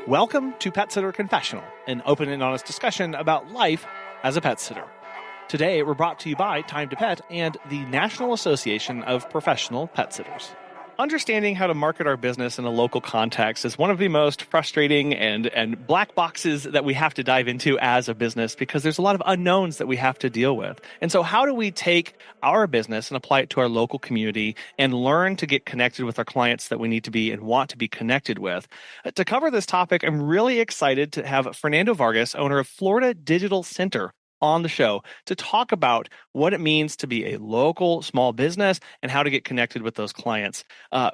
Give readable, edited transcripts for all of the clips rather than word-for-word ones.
Welcome to Pet Sitter Confessional, an open and honest discussion about life as a pet sitter. Today, we're brought to you by Time to Pet and the National Association of Professional Pet Sitters. Understanding how to market our business in a local context is one of the most frustrating and black boxes that we have to dive into as a business because there's a lot of unknowns that we have to deal with. And so how do we take our business and apply it to our local community and learn to get connected with our clients that we need to be and want to be connected with? To cover this topic, I'm really excited to have Fernando Vargas, owner of Florida Digital Center, on the show to talk about what it means to be a local small business and how to get connected with those clients.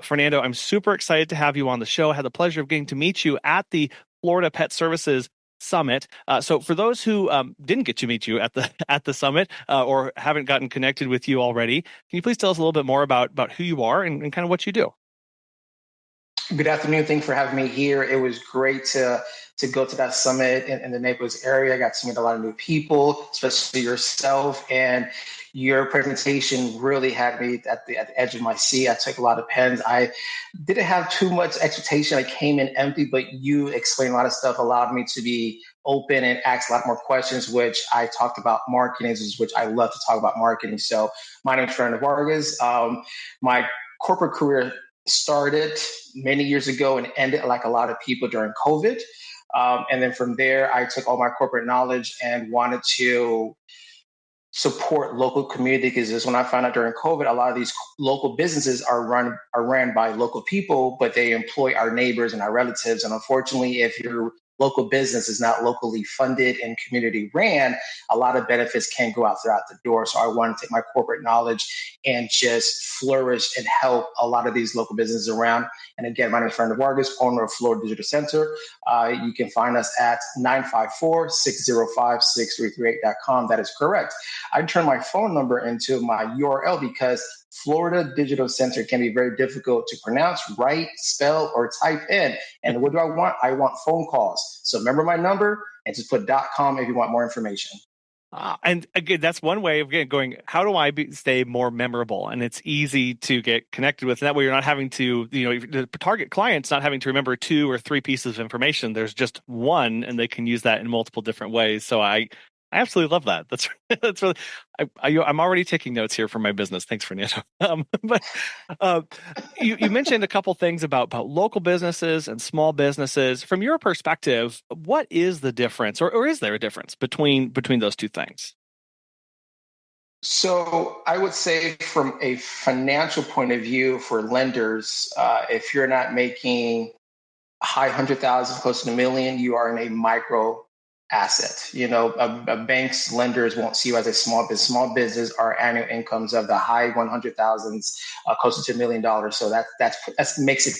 Fernando, I'm super excited to have you on the show. I had the pleasure of getting to meet you at the Florida Pet Services Summit. So for those who didn't get to meet you at the summit or haven't gotten connected with you already, can you please tell us a little bit more about who you are and kind of what you do? Good afternoon. Thanks for having me here. It was great to go to that summit in the Naples area. I got to meet a lot of new people, especially yourself. And your presentation really had me at the edge of my seat. I took a lot of pens. I didn't have too much expectation. I came in empty, but you explained a lot of stuff, allowed me to be open and ask a lot more questions, which I talked about marketing, which I love to talk about marketing. So my name is Fernando Vargas. My corporate career started many years ago and ended like a lot of people during COVID. And then from there, I took all my corporate knowledge and wanted to support local community because when I found out during COVID, a lot of these local businesses are ran by local people, but they employ our neighbors and our relatives. And unfortunately, if your local business is not locally funded and community ran, a lot of benefits can go out throughout the door. So I want to take my corporate knowledge and just flourish and help a lot of these local businesses around. And again, my name is Fernando Vargas, owner of Florida Digital Center. You can find us at 954-605-6338.com. That is correct. I turned my phone number into my URL because Florida Digital Center can be very difficult to pronounce, write, spell, or type in. And what do I want? I want phone calls. So remember my number and just put .com if you want more information. And again, that's one way of going, how do I stay more memorable? And it's easy to get connected with. And that way you're not having to, the target client's not having to remember 2 or 3 pieces of information. There's just one, and they can use that in multiple different ways. So I absolutely love that. That's really. I'm already taking notes here for my business. Thanks, Fernando. You mentioned a couple things about local businesses and small businesses. From your perspective, what is the difference, or is there a difference between those two things? So I would say from a financial point of view for lenders, if you're not making high 100,000, close to $1 million, you are in a micro asset. A bank's lenders won't see you as a small business. Small business are annual incomes of the high 100,000s, closer to $1 million. So that makes it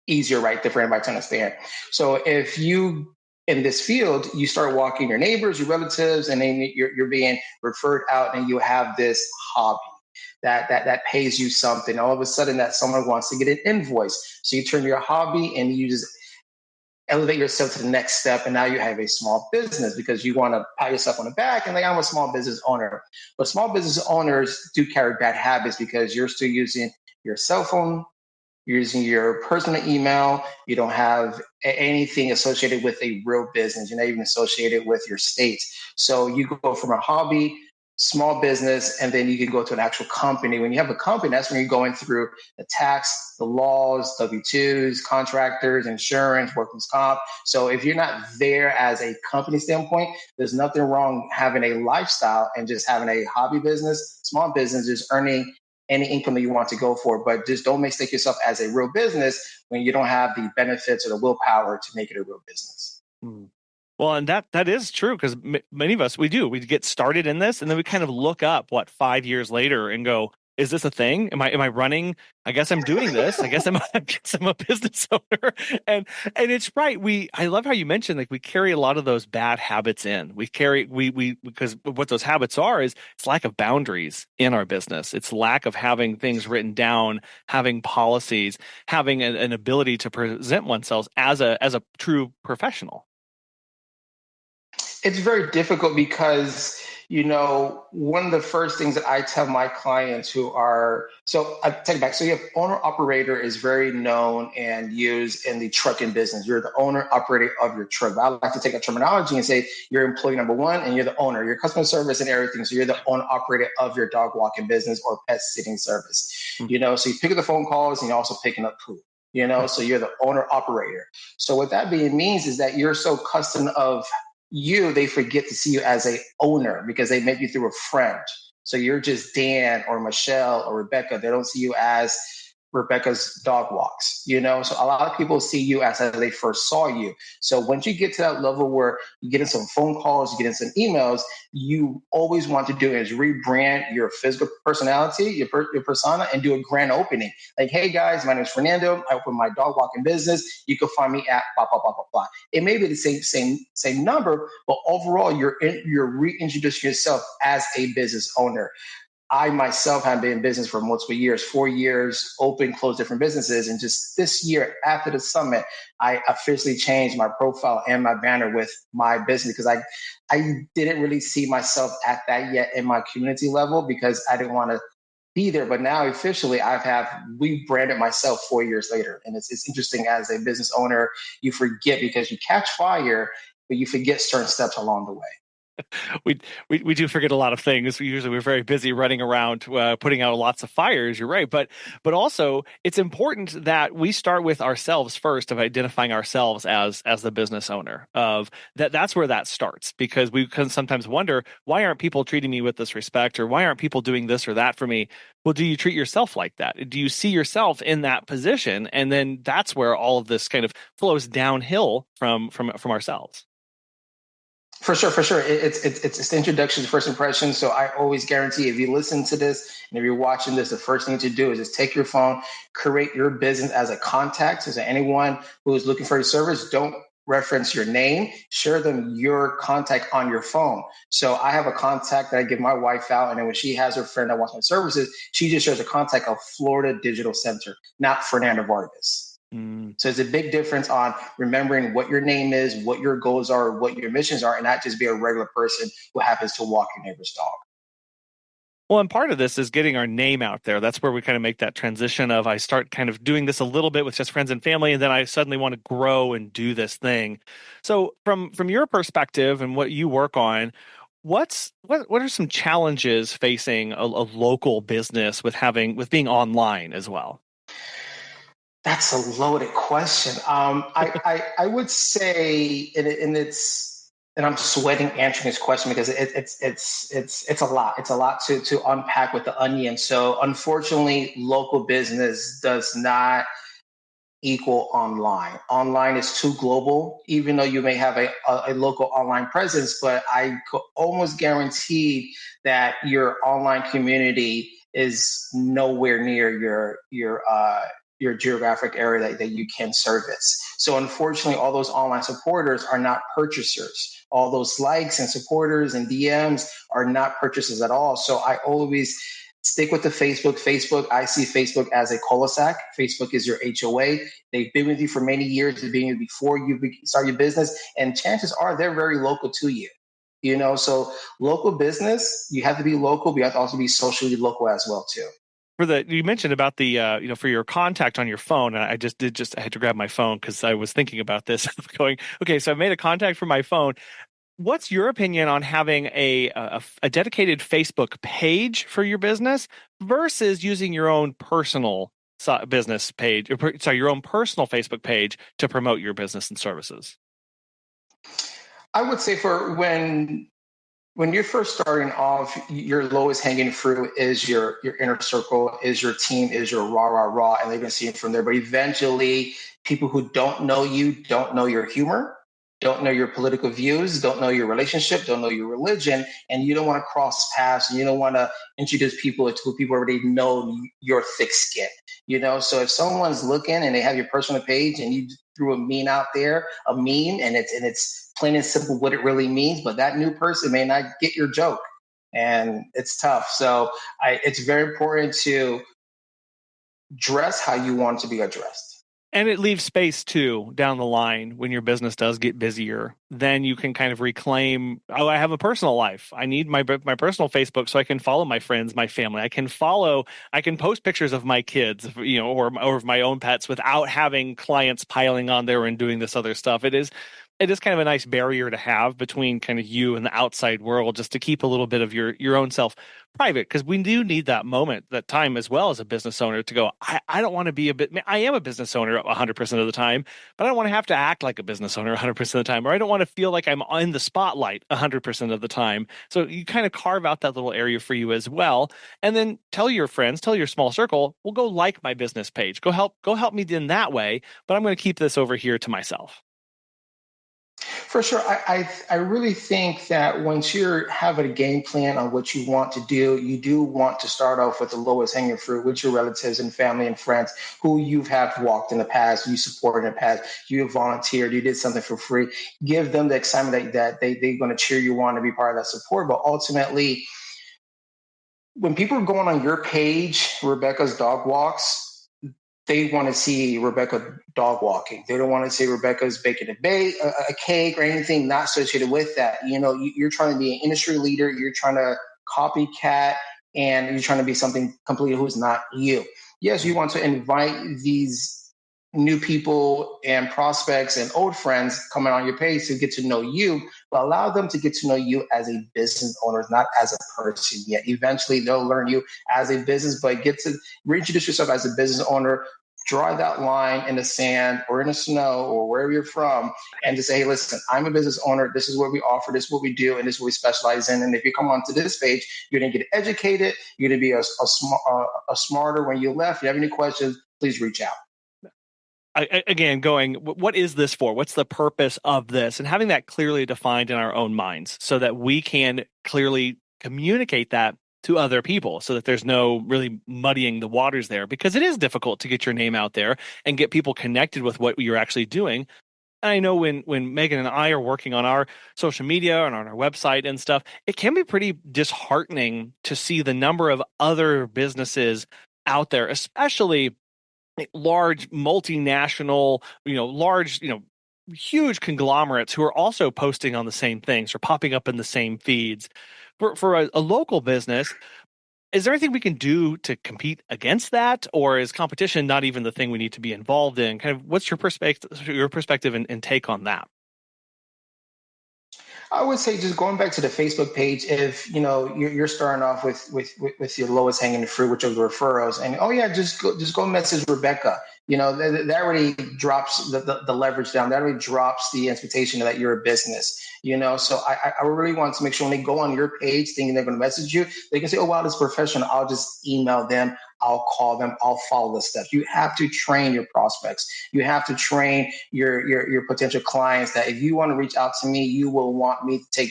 easier, right, for everybody to understand. So if you in this field, you start walking your neighbors, your relatives, and then you're being referred out, and you have this hobby that pays you something. All of a sudden, that someone wants to get an invoice, so you turn your hobby and you just elevate yourself to the next step, and now you have a small business because you want to pat yourself on the back and like, I'm a small business owner. But small business owners do carry bad habits because you're still using your cell phone, you're using your personal email, you don't have anything associated with a real business. You're not even associated with your state. So you go from a hobby, small business, and then you can go to an actual company. When you have a company, that's when you're going through the tax, the laws, W-2s, contractors, insurance, workers' comp. So if you're not there as a company standpoint, there's nothing wrong having a lifestyle and just having a hobby business, small business, just earning any income that you want to go for. But just don't mistake yourself as a real business when you don't have the benefits or the willpower to make it a real business. Well, and that is true because many of us, we get started in this and then we kind of look up 5 years later and go, is this a thing? Am I running? I guess I'm doing this. I guess I'm a business owner. And it's right. I love how you mentioned, like, we carry a lot of those bad habits in. We because what those habits are is it's lack of boundaries in our business. It's lack of having things written down, having policies, having an ability to present oneself as a true professional. It's very difficult because One of the first things that I tell my clients so I take it back. So you have owner operator is very known and used in the trucking business. You're the owner operator of your truck. But I like to take a terminology and say you're employee number one and you're the owner, your customer service and everything. So you're the owner operator of your dog walking business or pet sitting service. So you pick up the phone calls and you're also picking up poop. So you're the owner operator. So what that being means is that you're so accustomed of they forget to see you as a owner because they met you through a friend. So you're just Dan or Michelle or Rebecca. They don't see you as Rebecca's dog walks, So a lot of people see you as they first saw you. So once you get to that level where you get in some phone calls, you get in some emails, you always want to do is rebrand your physical personality, your persona, and do a grand opening. Like, hey guys, my name is Fernando. I open my dog walking business. You can find me at blah blah blah blah blah. It may be the same number, but overall, you're reintroducing yourself as a business owner. I myself have been in business for multiple years, 4 years, open, close different businesses. And just this year after the summit, I officially changed my profile and my banner with my business because I didn't really see myself at that yet in my community level because I didn't want to be there. But now officially we branded myself 4 years later. And it's interesting as a business owner, you forget because you catch fire, but you forget certain steps along the way. We do forget a lot of things. We're very busy running around putting out lots of fires. You're right, but also it's important that we start with ourselves first, of identifying ourselves as the business owner. Of that's where that starts, because we can sometimes wonder, why aren't people treating me with this respect, or why aren't people doing this or that for me? Well, do you treat yourself like that? Do you see yourself in that position? And then that's where all of this kind of flows downhill from ourselves. For sure, for sure. It's the introduction to first impression. So I always guarantee if you listen to this and if you're watching this, the first thing to do is just take your phone, create your business as a contact. So anyone who is looking for your service, don't reference your name, share them your contact on your phone. So I have a contact that I give my wife out, and then when she has her friend that wants my services, she just shares a contact of Florida Digital Center, not Fernando Vargas. So it's a big difference on remembering what your name is, what your goals are, what your missions are, and not just be a regular person who happens to walk your neighbor's dog. Well, and part of this is getting our name out there. That's where we kind of make that transition of, I start kind of doing this a little bit with just friends and family, and then I suddenly want to grow and do this thing. So from your perspective and what you work on, what are some challenges facing a local business with being online as well? That's a loaded question. I would say, and I'm sweating answering this question because it's a lot. It's a lot to unpack with the onion. So unfortunately, local business does not equal online. Online is too global, even though you may have a local online presence, but I could almost guarantee that your online community is nowhere near your geographic area that you can service. So unfortunately, all those online supporters are not purchasers. All those likes and supporters and DMs are not purchasers at all. So I always stick with the Facebook. I see Facebook as a cul-de-sac. Facebook is your HOA. They've been with you for many years. They've been with you before you start your business. And chances are they're very local to you. So local business, you have to be local, but you have to also be socially local as well, too. You mentioned about the for your contact on your phone, and I had to grab my phone because I was thinking about this. Going, okay, so I made a contact from my phone. What's your opinion on having a dedicated Facebook page for your business versus using your own personal business page, your own personal Facebook page to promote your business and services? I would say for when you're first starting off, your lowest hanging fruit is your inner circle, is your team, is your rah, and they're going to see it from there. But eventually, people who don't know you don't know your humor, don't know your political views, don't know your relationship, don't know your religion, and you don't want to cross paths, and you don't want to introduce people to people already know your thick skin. So if someone's looking and they have your personal page and you threw a meme out there, and it's plain and simple what it really means, but that new person may not get your joke, and it's tough. So it's very important to dress how you want to be addressed. And it leaves space too down the line when your business does get busier. Then you can kind of reclaim, oh, I have a personal life. I need my personal Facebook so I can follow my friends, my family. I can post pictures of my kids, or of my own pets without having clients piling on there and doing this other stuff. It is kind of a nice barrier to have between kind of you and the outside world, just to keep a little bit of your own self private, because we do need that moment, that time as well as a business owner to go, I don't want to be I am a business owner 100% of the time, but I don't want to have to act like a business owner 100% of the time, or I don't want to feel like I'm in the spotlight 100% of the time. So you kind of carve out that little area for you as well. And then tell your friends, tell your small circle, well, go like my business page. Go help me in that way, but I'm going to keep this over here to myself. For sure. I really think that once you're having a game plan on what you want to do, you do want to start off with the lowest hanging fruit with your relatives and family and friends who you've have walked in the past, you supported in the past, you have volunteered, you did something for free. Give them the excitement that they're going to cheer you on to be part of that support. But ultimately, when people are going on your page, Rebecca's Dog Walks, they want to see Rebecca dog walking. They don't want to see Rebecca's baking a cake or anything not associated with that. You're trying to be an industry leader. You're trying to copycat, and you're trying to be something completely who's not you. Yes, you want to invite these new people and prospects and old friends coming on your page to get to know you, but allow them to get to know you as a business owner, not as a person yet. Eventually, they'll learn you as a business, but get to reintroduce yourself as a business owner. Draw that line in the sand or in the snow or wherever you're from, and just say, hey, listen, I'm a business owner. This is what we offer. This is what we do. And this is what we specialize in. And if you come onto this page, you're going to get educated. You're going to be a smarter when you left. If you have any questions, please reach out. Again, what is this for? What's the purpose of this? And having that clearly defined in our own minds so that we can clearly communicate that to other people, so that there's no really muddying the waters there, because it is difficult to get your name out there and get people connected with what you're actually doing. And I know when Megan and I are working on our social media and on our website and stuff, it can be pretty disheartening to see the number of other businesses out there, especially large multinational, large, huge conglomerates who are also posting on the same things or popping up in the same feeds. For a local business, is there anything we can do to compete against that, or is competition not even the thing we need to be involved in? Kind of, what's your perspective and take on that? I would say just going back to the Facebook page, if you're starting off with your lowest hanging fruit, which are the referrals, and just go message Rebecca. That already drops the leverage down. That already drops the expectation that you're a business. So I really want to make sure when they go on your page thinking they're going to message you, they can say, oh wow, this is professional. I'll just email them. I'll call them. I'll follow the steps. You have to train your prospects. You have to train your potential clients that if you want to reach out to me, you will want me to take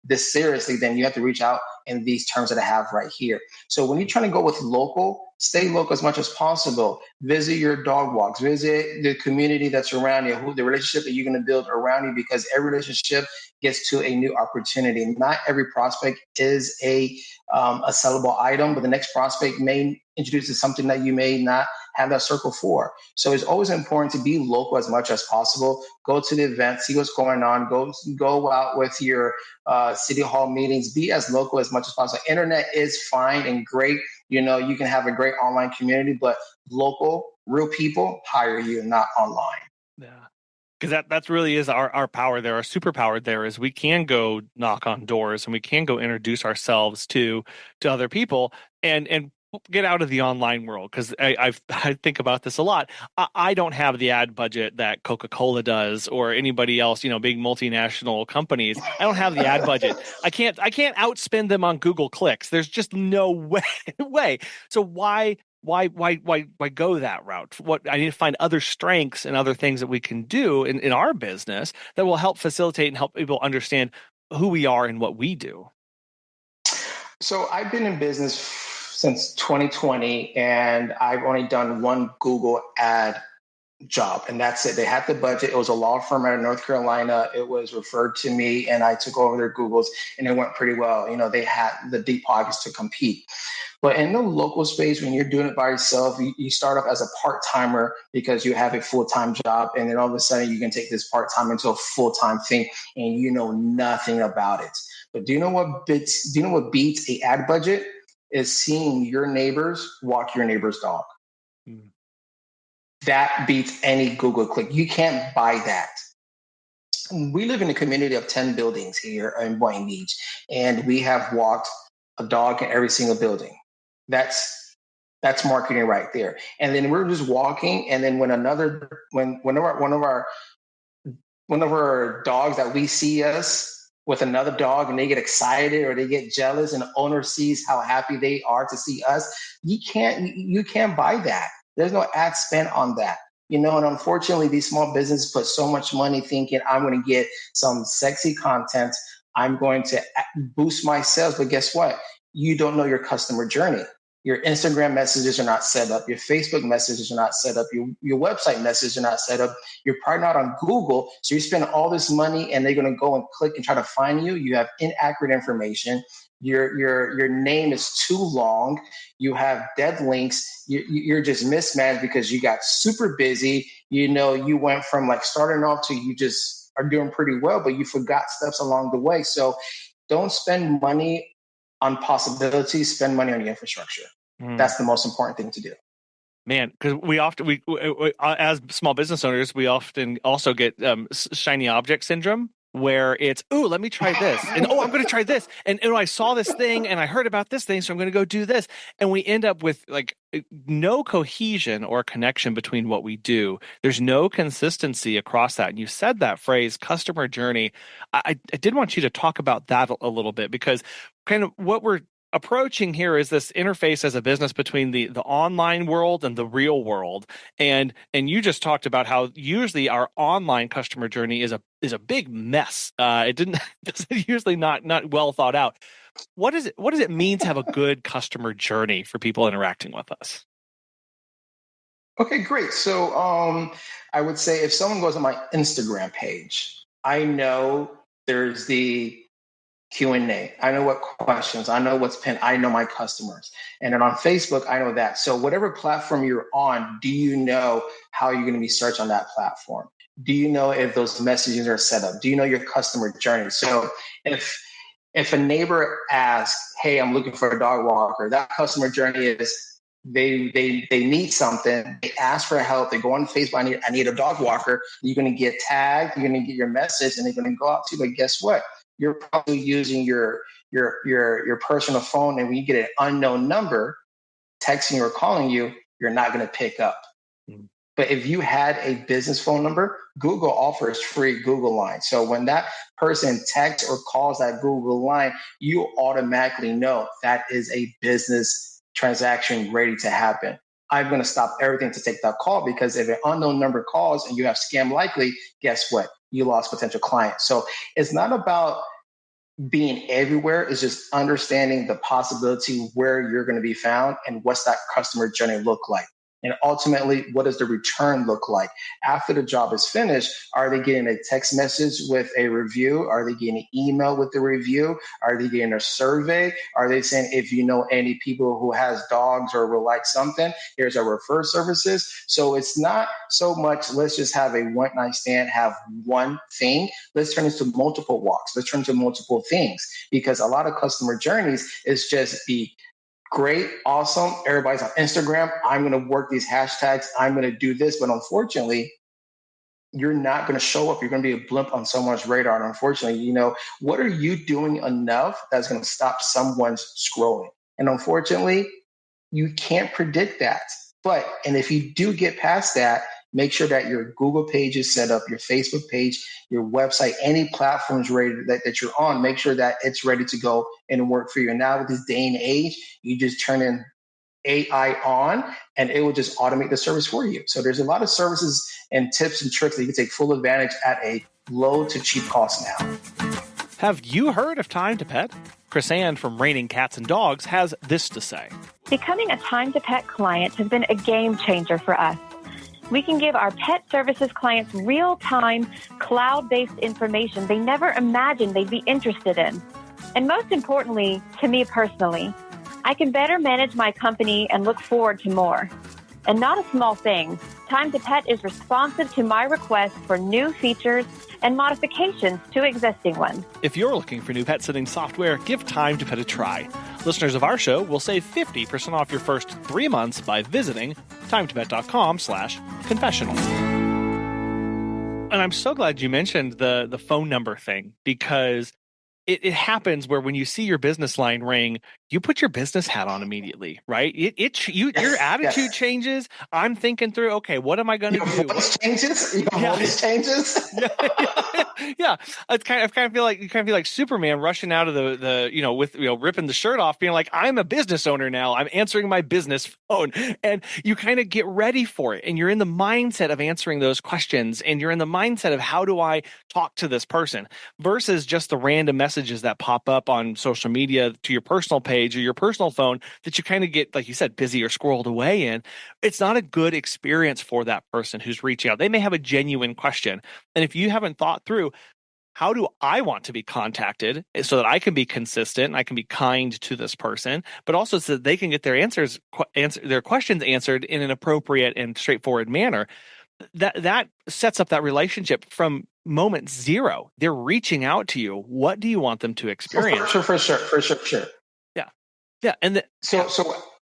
this seriously. Then you have to reach out in these terms that I have right here. So when you're trying to go with local, stay local as much as possible. Visit your dog walks. Visit the community that's around you, the relationship that you're going to build around you, because every relationship gets to a new opportunity. Not every prospect is a sellable item, but the next prospect may introduce something that you may not have that circle for. So it's always important to be local as much as possible. Go to the event, see what's going on. Go out with your city hall meetings. Be as local as much as possible. Internet is fine and great. You can have a great online community, but local, real people hire you, not online. Yeah. Because that's really is our power there. Our superpower there is we can go knock on doors and we can go introduce ourselves to other people and get out of the online world. Because I think about this a lot. I don't have the ad budget that Coca-Cola does or anybody else. Big multinational companies. I don't have the ad budget. I can't outspend them on Google clicks. There's just no way. So why go that route? I need to find other strengths and other things that we can do in our business that will help facilitate and help people understand who we are and what we do. So I've been in business since 2020, and I've only done one Google ad job, and that's it. They had the budget. It was a law firm out of North Carolina. It was referred to me, and I took over their Googles, and it went pretty well. They had the deep pockets to compete. But in the local space, when you're doing it by yourself, you start off as a part-timer because you have a full-time job. And then all of a sudden you can take this part-time into a full-time thing and you know nothing about it. But do you know what beats a ad budget? Is seeing your neighbors walk your neighbor's dog. Mm. That beats any Google click. You can't buy that. We live in a community of 10 buildings here in Boynton Beach, and we have walked a dog in every single building. That's marketing right there. And then we're just walking, and then when one of our dogs that we see us with another dog and they get excited or they get jealous and the owner sees how happy they are to see us, you can't buy that. There's no ad spend on that. And unfortunately, these small businesses put so much money thinking I'm going to get some sexy content. I'm going to boost my sales. But guess what? You don't know your customer journey. Your Instagram messages are not set up. Your Facebook messages are not set up. Your website messages are not set up. You're probably not on Google. So you spend all this money and they're going to go and click and try to find you. You have inaccurate information. Your name is too long. You have dead links. You're just mismatched because you got super busy. You went from like starting off to you just are doing pretty well, but you forgot steps along the way. So don't spend money on possibilities, spend money on the infrastructure. That's the most important thing to do. Man, because we as small business owners, we often also get shiny object syndrome, where it's, oh, let me try this. And, oh, I'm going to try this. And I saw this thing and I heard about this thing, so I'm going to go do this. And we end up with like no cohesion or connection between what we do. There's no consistency across that. And you said that phrase, customer journey. I did want you to talk about that a little bit, because kind of what we're approaching here is this interface as a business between the online world and the real world. And you just talked about how usually our online customer journey is a big mess. It's usually not well thought out. What does it mean to have a good customer journey for people interacting with us? Okay, great. So I would say if someone goes on my Instagram page, I know there's the Q&A. I know what questions, I know what's pinned, I know my customers. And then on Facebook, I know that. So whatever platform you're on, do you know how you're going to be searched on that platform? Do you know if those messages are set up? Do you know your customer journey? So if a neighbor asks, hey, I'm looking for a dog walker, that customer journey is they need something, they ask for help, they go on Facebook, I need a dog walker. You're going to get tagged, you're going to get your message, and they're going to go out to you. But guess what? You're probably using your personal phone, and when you get an unknown number texting or calling you, you're not going to pick up. Mm. But if you had a business phone number, Google offers free Google line. So when that person texts or calls that Google line, you automatically know that is a business transaction ready to happen. I'm going to stop everything to take that call, because if an unknown number calls and you have scam likely, guess what? You lost potential clients. So it's not about being everywhere. It's just understanding the possibility where you're going to be found and what's that customer journey look like. And ultimately, what does the return look like? After the job is finished, are they getting a text message with a review? Are they getting an email with the review? Are they getting a survey? Are they saying, if you know any people who has dogs or will like something, here's our refer services? So it's not so much, let's just have a one night stand, have one thing. Let's turn into multiple walks. Let's turn into multiple things, because a lot of customer journeys is just the great, awesome, everybody's on Instagram, I'm going to work these hashtags, I'm going to do this. But unfortunately, you're not going to show up. You're going to be a blimp on someone's radar. And unfortunately, what are you doing enough that's going to stop someone's scrolling? And unfortunately, you can't predict that. And if you do get past that, make sure that your Google page is set up, your Facebook page, your website, any platforms ready that you're on, make sure that it's ready to go and work for you. And now with this day and age, you just turn in AI on and it will just automate the service for you. So there's a lot of services and tips and tricks that you can take full advantage at a low to cheap cost now. Have you heard of Time to Pet? Chris Ann from Raining Cats and Dogs has this to say. Becoming a Time to Pet client has been a game changer for us. We can give our pet services clients real-time, cloud-based information they never imagined they'd be interested in. And most importantly, to me personally, I can better manage my company and look forward to more. And not a small thing, Time to Pet is responsive to my requests for new features and modifications to existing ones. If you're looking for new pet sitting software, give Time to Pet a try. Listeners of our show will save 50% off your first 3 months by visiting timetopet.com/confessional. And I'm so glad you mentioned the phone number thing, because it happens where when you see your business line ring, you put your business hat on immediately, right? Your attitude changes. I'm thinking through, okay, what am I going to do? Your voice changes. Yeah. I kind of feel like you kind of feel like Superman rushing out of the with ripping the shirt off, being like, I'm a business owner now. I'm answering my business phone, and you kind of get ready for it, and you're in the mindset of answering those questions, and you're in the mindset of how do I talk to this person versus just the random messages that pop up on social media to your personal page or your personal phone that you kind of get, like you said, busy or squirreled away in. It's not a good experience for that person who's reaching out. They may have a genuine question. And if you haven't thought through, how do I want to be contacted so that I can be consistent and I can be kind to this person, but also so that they can get their their questions answered in an appropriate and straightforward manner, that sets up that relationship from moment zero. They're reaching out to you. What do you want them to experience? For sure. Yeah, and so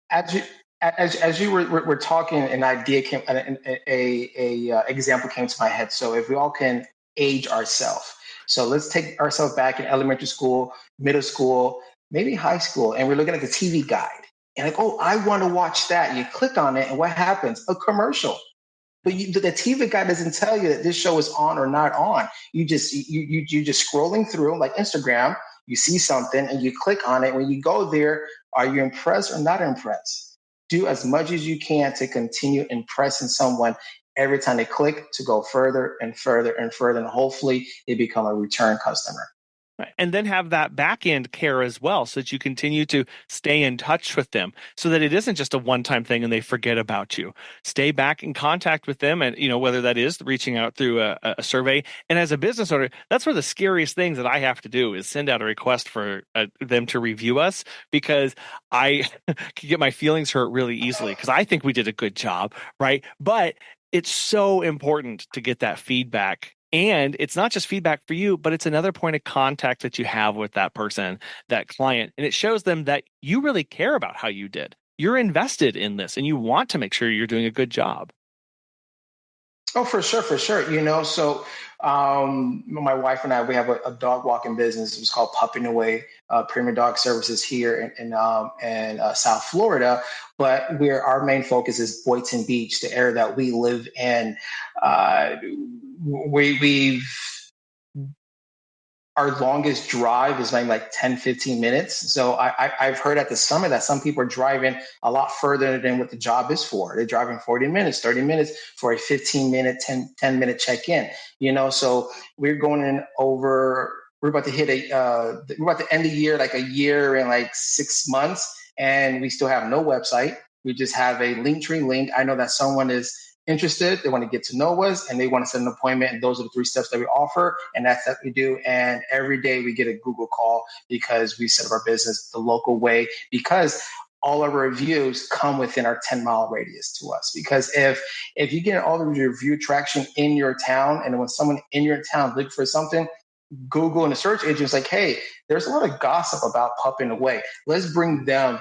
as you were talking, an idea came, a example came to my head. So if we all can age ourselves, so let's take ourselves back in elementary school, middle school, maybe high school, and we're looking at the TV guide, and like, oh, I want to watch that. You click on it, and what happens? A commercial. But the TV guide doesn't tell you that this show is on or not on. You just scrolling through like Instagram. You see something and you click on it. When you go there, are you impressed or not impressed? Do as much as you can to continue impressing someone every time they click, to go further and further and further, and hopefully they become a return customer. And then have that back end care as well, so that you continue to stay in touch with them, so that it isn't just a one-time thing and they forget about you. Stay back in contact with them, and whether that is reaching out through a survey. And as a business owner, that's one of the scariest things that I have to do is send out a request for them to review us, because I can get my feelings hurt really easily because I think we did a good job, right? But it's so important to get that feedback. And it's not just feedback for you, but it's another point of contact that you have with that person, that client. And it shows them that you really care about how you did. You're invested in this and you want to make sure you're doing a good job. Oh, for sure. So my wife and I, we have a dog walking business. It's called Pupping Away, Premier Dog Services here in South Florida. But our main focus is Boynton Beach, the area that we live in. Our longest drive is like 10, 15 minutes. So I've heard at the summit that some people are driving a lot further than what the job is for. They're driving 40 minutes, 30 minutes for a 15-minute, 10-minute check-in. So we're going in over, we're about to we're about to end the year, like a year and like 6 months. And we still have no website. We just have a Linktree link. I know that someone is interested, they want to get to know us, and they want to set an appointment. And those are the 3 steps that we offer. And that's what we do. And every day we get a Google call because we set up our business the local way, because all of our reviews come within our 10-mile radius to us. Because if you get all the review traction in your town, and when someone in your town looks for something, Google and the search engine is like, hey, there's a lot of gossip about Pupping Away. Let's bring them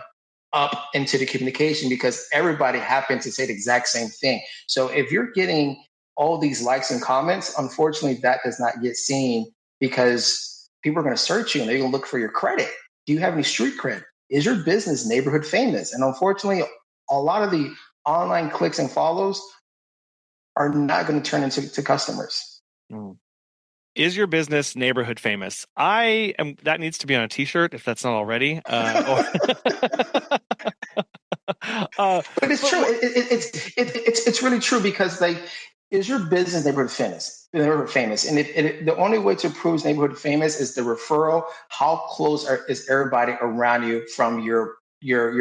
up into the communication, because everybody happens to say the exact same thing. So if you're getting all these likes and comments, unfortunately, that does not get seen, because people are going to search you and they're going to look for your credit. Do you have any street cred? Is your business neighborhood famous? And unfortunately, a lot of the online clicks and follows are not going to turn into customers. Is your business neighborhood famous? That needs to be on a t-shirt if that's not already. But it's true. It's really true, because like, is your business neighborhood famous? And the only way to prove neighborhood famous is the referral. How close is everybody around you from your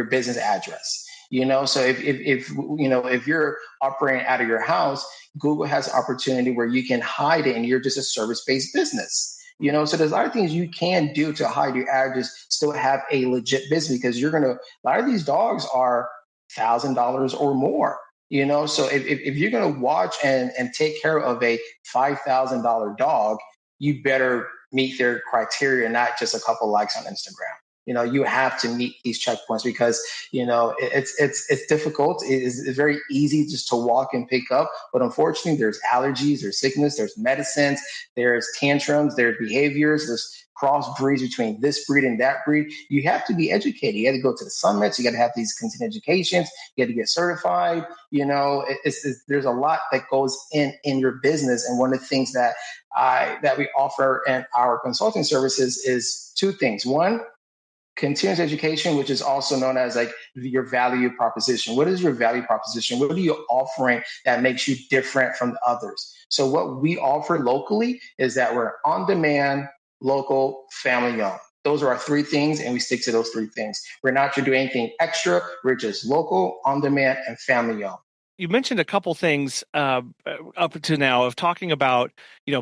business address? So if you're operating out of your house, Google has an opportunity where you can hide it and you're just a service-based business. So there's a lot of things you can do to hide your address, still have a legit business, because a lot of these dogs are $1,000 or more. So if you're going to watch and take care of a $5,000 dog, you better meet their criteria, not just a couple likes on Instagram. You have to meet these checkpoints, because it's difficult. It's very easy just to walk and pick up, but unfortunately, there's allergies, there's sickness, there's medicines, there's tantrums, there's behaviors, there's crossbreeds between this breed and that breed. You have to be educated. You got to go to the summits. You got to have these continuing educations. You got to get certified. There's a lot that goes in your business, and one of the things that we offer in our consulting services is two things. One, continuous education, which is also known as like your value proposition. What is your value proposition? What are you offering that makes you different from the others? So what we offer locally is that we're on demand, local, family owned. Those are our three things, and we stick to those three things. We're not trying to do anything extra. We're just local, on demand, and family owned. You mentioned a couple things up to now of talking about,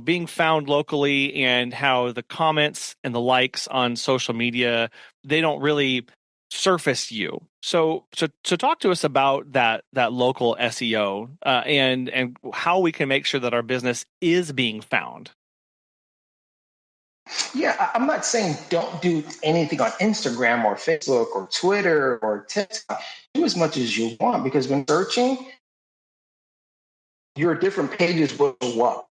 being found locally and how the comments and the likes on social media, they don't really surface you. So talk to us about that local SEO and how we can make sure that our business is being found. Yeah, I'm not saying don't do anything on Instagram or Facebook or Twitter or TikTok. Do as much as you want, because when searching, your different pages will show up.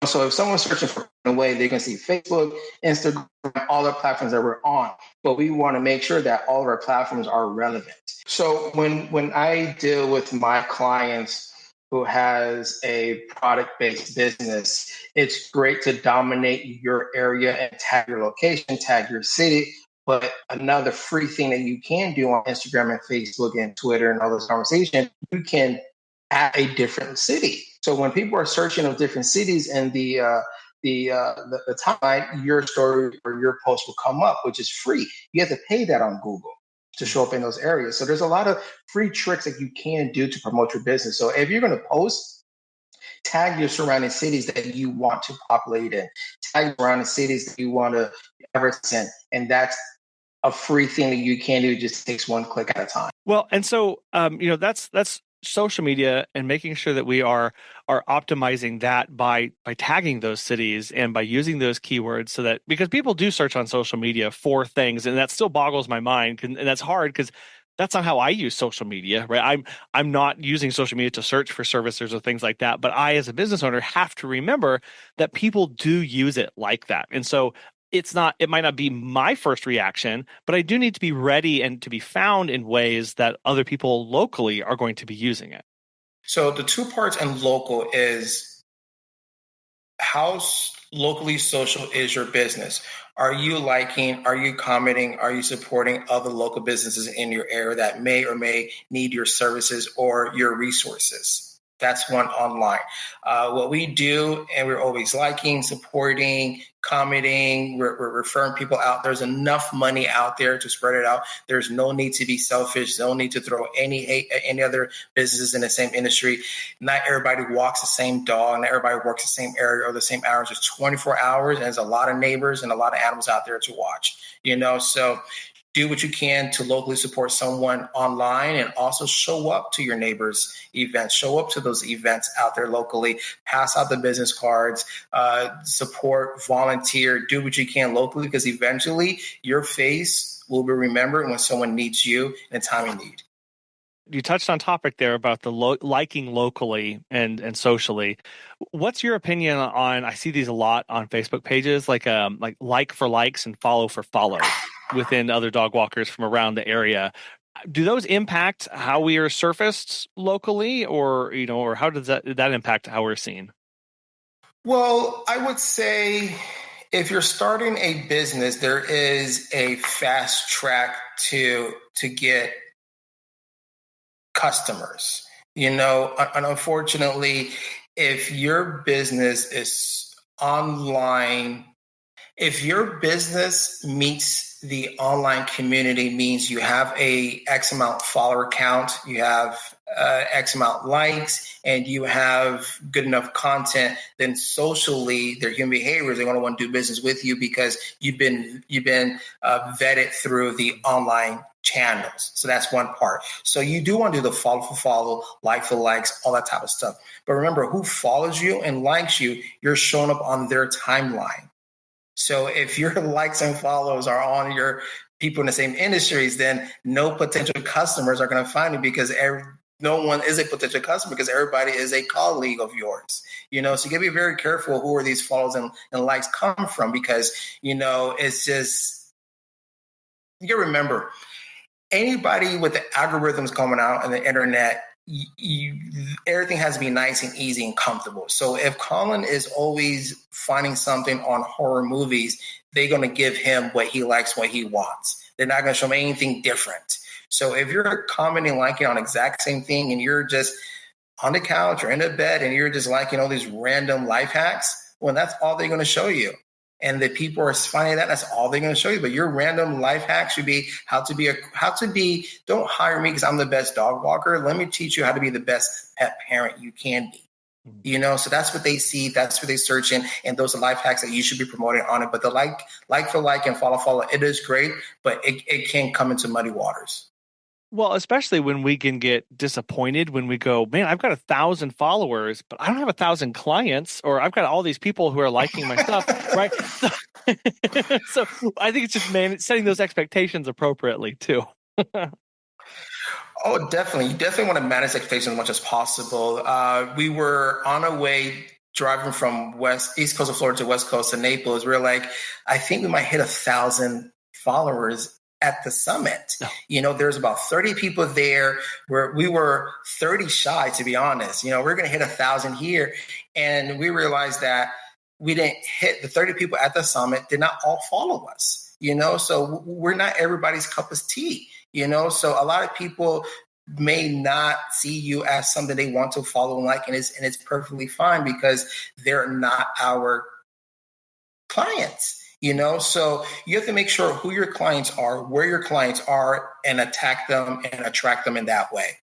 So if someone's searching for a way, they can see Facebook, Instagram, all the platforms that we're on. But we want to make sure that all of our platforms are relevant. So when I deal with my clients who has a product-based business, it's great to dominate your area and tag your location, tag your city. But another free thing that you can do on Instagram and Facebook and Twitter and all those conversations, you can at a different city. So when people are searching of different cities and the timeline, your story or your post will come up, which is free. You have to pay that on Google to show up in those areas. So there's a lot of free tricks that you can do to promote your business. So if you're going to post, tag your surrounding cities that you want to populate in, tag surrounding cities that you want to advertise in, and that's a free thing that you can do. It just takes one click at a time. Well, and so that's social media, and making sure that we are optimizing that by tagging those cities and by using those keywords, so that, because people do search on social media for things, and that still boggles my mind, and that's hard because that's not how I use social media, right? I'm not using social media to search for services or things like that, but I, as a business owner, have to remember that people do use it like that. And so it might not be my first reaction, but I do need to be ready and to be found in ways that other people locally are going to be using it. So the two parts in local is how locally social is your business? Are you liking, are you commenting, are you supporting other local businesses in your area that may or may need your services or your resources? That's one online. What we do, and we're always liking, supporting, commenting, we're referring people out. There's enough money out there to spread it out. There's no need to be selfish. No need to throw any other businesses in the same industry. Not everybody walks the same dog. Not everybody works the same area or the same hours. There's 24 hours, and there's a lot of neighbors and a lot of animals out there to watch. So do what you can to locally support someone online, and also show up to your neighbors' events, show up to those events out there locally, pass out the business cards, support, volunteer, do what you can locally, because eventually your face will be remembered when someone needs you in a time of need. You touched on topic there about the liking locally and socially. What's your opinion on, I see these a lot on Facebook pages, like for likes and follow for follows within other dog walkers from around the area. Do those impact how we are surfaced locally, or how does that impact how we're seen? Well, I would say if you're starting a business, there is a fast track to get customers. And unfortunately, if your business is online, if your business meets the online community, means you have a X amount follower count, you have X amount likes and you have good enough content, then socially, their human behaviors, they're going to want to do business with you because you've been vetted through the online channels. So that's one part. So you do want to do the follow for follow, like for likes, all that type of stuff. But remember, who follows you and likes you, you're showing up on their timeline. So if your likes and follows are on your people in the same industries, then no potential customers are going to find you because no one is a potential customer because everybody is a colleague of yours. So you got to be very careful who are these follows and likes come from because, it's just, you got to remember, anybody with the algorithms coming out on the internet, everything has to be nice and easy and comfortable. So if Colin is always finding something on horror movies, they're going to give him what he likes, what he wants. They're not going to show him anything different. So if you're commenting, liking on exact same thing and you're just on the couch or in the bed and you're just liking all these random life hacks, well, that's all they're going to show you. And the people are finding that's all they're going to show you. But your random life hack should be don't hire me because I'm the best dog walker. Let me teach you how to be the best pet parent you can be. So that's what they see. That's what they search in. And those are life hacks that you should be promoting on it. But the like for like and follow, it is great, but it can come into muddy waters. Well, especially when we can get disappointed when we go, man, I've got 1,000 followers, but I don't have 1,000 clients, or I've got all these people who are liking my stuff, right? So I think it's just setting those expectations appropriately too. Oh, definitely. You definitely want to manage expectations as much as possible. We were on our way driving from East Coast of Florida to West Coast to Naples. We were like, I think we might hit 1,000 followers at the summit. No. There's about 30 people there where we were 30 shy, to be honest. We're going to hit 1,000 here. And we realized that we didn't hit the 30 people at the summit, did not all follow us, so we're not everybody's cup of tea, so a lot of people may not see you as something they want to follow and like, and it's perfectly fine because they're not our clients. So you have to make sure who your clients are, where your clients are, and attack them and attract them in that way.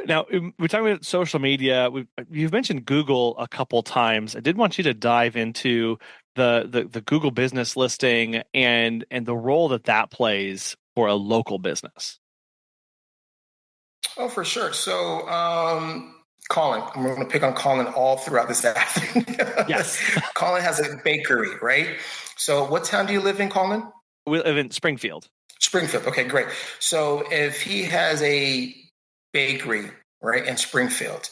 Now, we're talking about social media. You've mentioned Google a couple times. I did want you to dive into the Google business listing and the role that plays for a local business. Oh, for sure. So, Colin, I'm going to pick on Colin all throughout this afternoon. Yes. Colin has a bakery, right? So what town do you live in, Colin? We live in Springfield. Springfield. Okay, great. So if he has a bakery, right, in Springfield,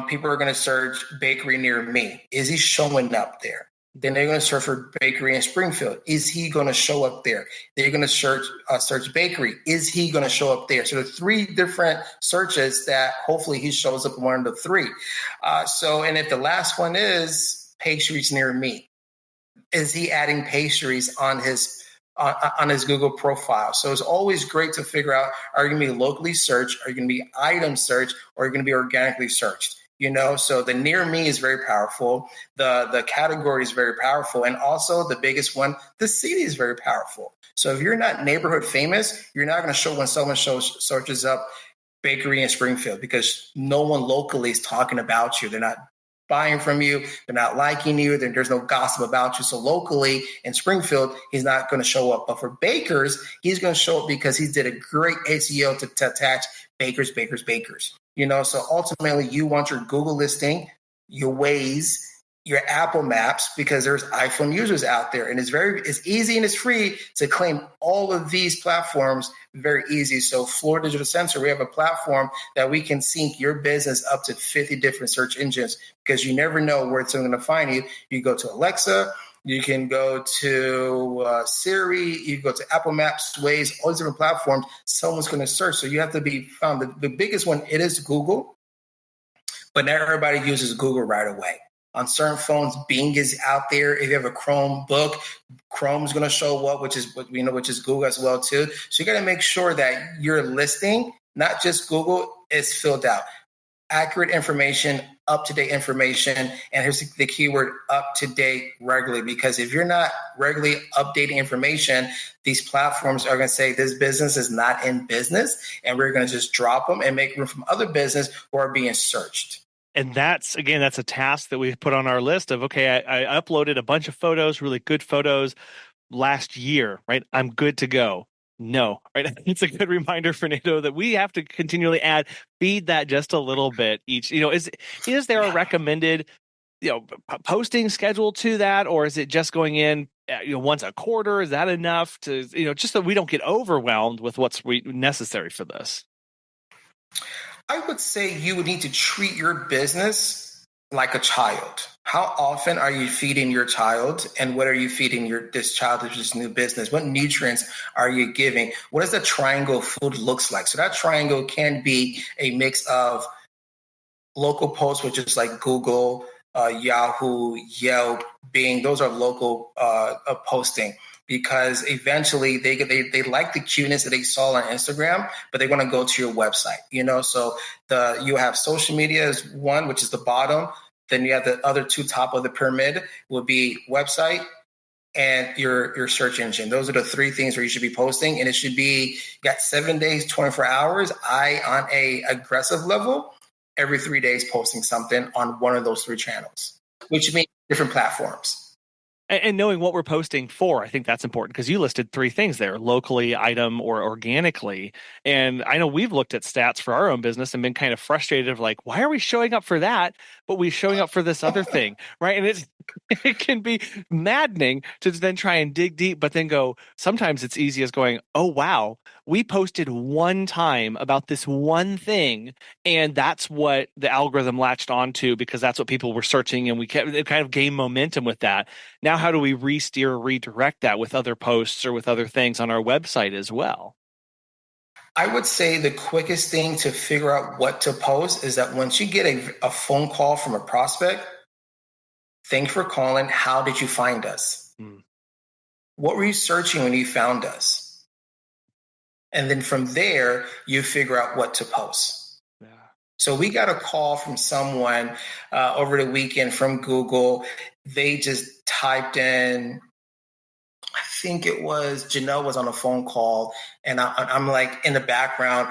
people are going to search bakery near me. Is he showing up there? Then they're going to search for bakery in Springfield. Is he going to show up there? They're going to search bakery. Is he going to show up there? So there's 3 different searches that hopefully he shows up in one of the 3. And if the last one is pastries near me, is he adding pastries on his Google profile? So it's always great to figure out, are you going to be locally searched? Are you going to be item searched? Or are you going to be organically searched? So the near me is very powerful. The category is very powerful. And also the biggest one, the city is very powerful. So if you're not neighborhood famous, you're not going to show when someone searches up bakery in Springfield because no one locally is talking about you. They're not buying from you. They're not liking you. There's no gossip about you. So locally in Springfield, he's not going to show up. But for bakers, he's going to show up because he did a great SEO to attach bakers. So ultimately you want your Google listing, your Waze, your Apple Maps, because there's iPhone users out there. And it's easy and it's free to claim all of these platforms very easy. So Florida Digital Sensor, we have a platform that we can sync your business up to 50 different search engines because you never know where it's going to find you. You go to Alexa, you can go to Siri, you can go to Apple Maps, Waze, all these different platforms. Someone's going to search. So you have to be found. The biggest one, it is Google, but not everybody uses Google right away. On certain phones, Bing is out there. If you have a Chromebook, Chrome's going to show up, which is Google as well too. So you got to make sure that your listing, not just Google, is filled out. Accurate information up-to-date information. And here's the keyword, up-to-date, regularly. Because if you're not regularly updating information, these platforms are going to say this business is not in business, and we're going to just drop them and make room from other business who are being searched. And that's a task that we put on our list of, okay, I uploaded a bunch of photos, really good photos last year, right? I'm good to go. No, right? It's a good reminder, Fernando, that we have to continually feed that just a little bit each. Is there a recommended, posting schedule to that, or is it just going in, once a quarter? Is that enough to, just so we don't get overwhelmed with what's necessary for this? I would say you would need to treat your business like a child. How often are you feeding your child, and what are you feeding this child of this new business? What nutrients are you giving? What does the triangle food looks like? So that triangle can be a mix of local posts, which is like Google, Yahoo, Yelp, Bing. Those are local posting, because eventually they like the cuteness that they saw on Instagram, but they want to go to your website. So you have social media as one, which is the bottom. Then you have the other two top of the pyramid will be website and your search engine. Those are the three things where you should be posting, and it should be, you got 7 days, 24 hours. On a aggressive level, every 3 days posting something on one of those three channels, which means different platforms. And knowing what we're posting for, I think that's important, because you listed three things there: locally, item, or organically. And I know we've looked at stats for our own business and been kind of frustrated of like, why are we showing up for that, but we're showing up for this other thing, right? And it can be maddening to then try and dig deep, but then go, sometimes it's easy as going, oh, wow, we posted one time about this one thing, and that's what the algorithm latched onto, because that's what people were searching, and it kind of gained momentum with that. Now, how do we redirect that with other posts or with other things on our website as well? I would say the quickest thing to figure out what to post is that once you get a phone call from a prospect, thanks for calling. How did you find us? What were you searching when you found us? And then from there, you figure out what to post. Yeah. So we got a call from someone over the weekend from Google. They just typed in, I think it was Janelle was on a phone call, and I'm like in the background,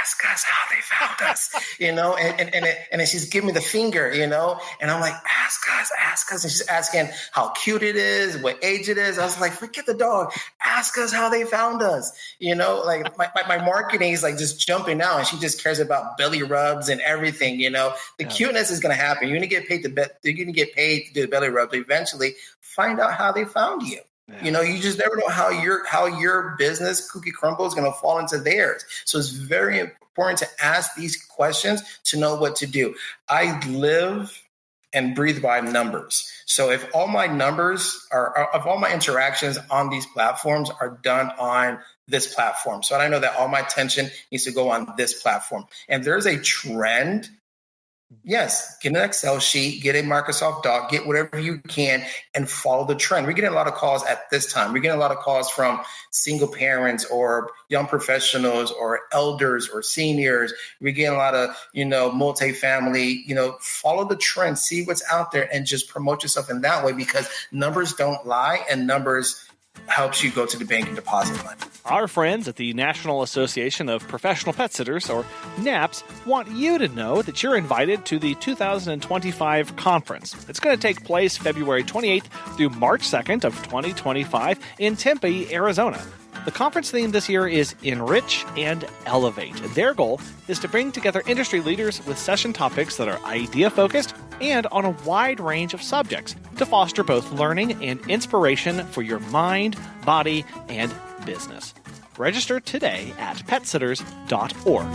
ask us how they found us, and then she's giving me the finger, and I'm like, ask us. And she's asking how cute it is, what age it is. I was like, forget the dog, ask us how they found us. Like my marketing is like just jumping out, and she just cares about belly rubs and everything. The cuteness is going to happen. You're going to get paid to do the belly rub, but eventually find out how they found you. Yeah. You just never know how your business cookie crumble is going to fall into theirs. So it's very important to ask these questions to know what to do. I live and breathe by numbers. So if all my interactions on these platforms are done on this platform, so I know that all my attention needs to go on this platform, and there's a trend. Yes, get an Excel sheet, get a Microsoft Doc, get whatever you can, and follow the trend. We're getting a lot of calls at this time. We're getting a lot of calls from single parents or young professionals or elders or seniors. We're getting a lot of, multifamily, follow the trend, see what's out there, and just promote yourself in that way, because numbers don't lie, and numbers helps you go to the bank and deposit money. Our friends at the National Association of Professional Pet Sitters, or NAPS, want you to know that you're invited to the 2025 conference. It's going to take place February 28th through March 2nd of 2025 in Tempe, Arizona. The conference theme this year is Enrich and Elevate. Their goal is to bring together industry leaders with session topics that are idea-focused and on a wide range of subjects to foster both learning and inspiration for your mind, body, and business. Register today at petsitters.org.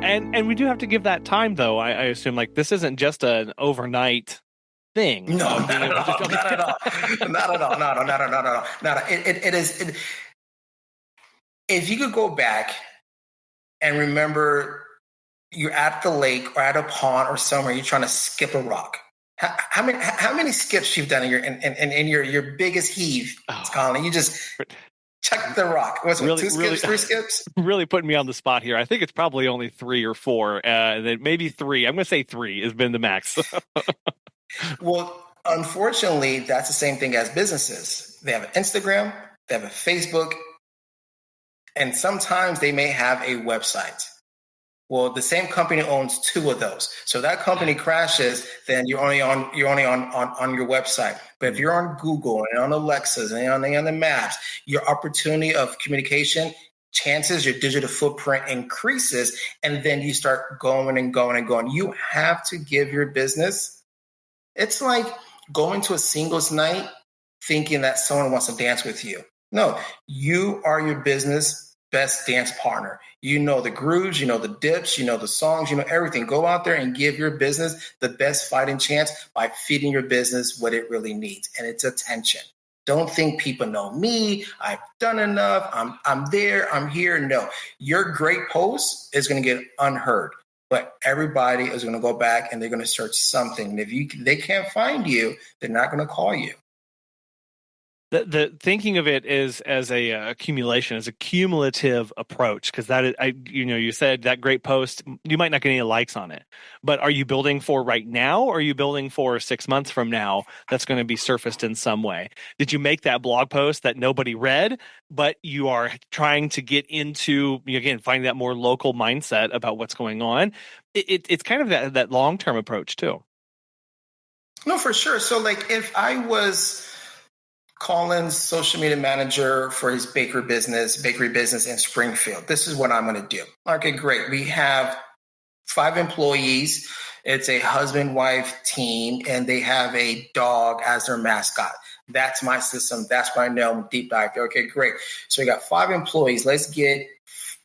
And we do have to give that time, though. I assume, like, this isn't just an overnight thing. No, not at all. It is. If you could go back and remember you're at the lake or at a pond or somewhere, you're trying to skip a rock. How many skips you've done in your biggest heave, Colin? You just Check the rock. What's it, two skips, three skips? Really putting me on the spot here. I think it's probably only 3 or 4. Then maybe 3. I'm going to say 3 has been the max. Well, unfortunately, that's the same thing as businesses. They have an Instagram, they have a Facebook, and sometimes they may have a website. Well, the same company owns 2 of those. So that company crashes, then you're only on your website. But if you're on Google and on Alexa's and on the maps, your opportunity of communication, chances, your digital footprint increases, and then you start going and going and going. You have to give your business. It's like going to a singles night thinking that someone wants to dance with you. No, you are your business best dance partner. You know the grooves, you know the dips, you know the songs, you know everything. Go out there and give your business the best fighting chance by feeding your business what it really needs, and it's attention. Don't think people know me. I've done enough. I'm there. I'm here. No, your great post is going to get unheard, but everybody is going to go back and they're going to search something. And if they can't find you, they're not going to call you. The thinking of it is as a accumulation, as a cumulative approach, because that is, you said that great post, you might not get any likes on it, but are you building for right now, or are you building for 6 months from now that's going to be surfaced in some way? Did you make that blog post that nobody read, but you are trying to get into, again, finding that more local mindset about what's going on? It's kind of that long-term approach too. No, for sure. So like if I was Colin's social media manager for his bakery business in Springfield, this is what I'm going to do. Okay, great. We have 5 employees. It's a husband-wife team, and they have a dog as their mascot. That's my system. That's what I know. Deep dive. Okay, great. So we got 5 employees. Let's get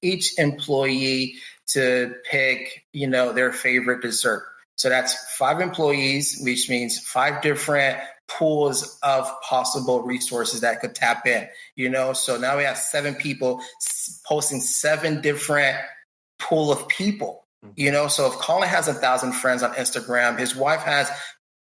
each employee to pick, their favorite dessert. So that's 5 employees, which means 5 different pools of possible resources that could tap in, so now we have 7 people posting 7 different pool of people, so if Colin has 1,000 friends on Instagram, his wife has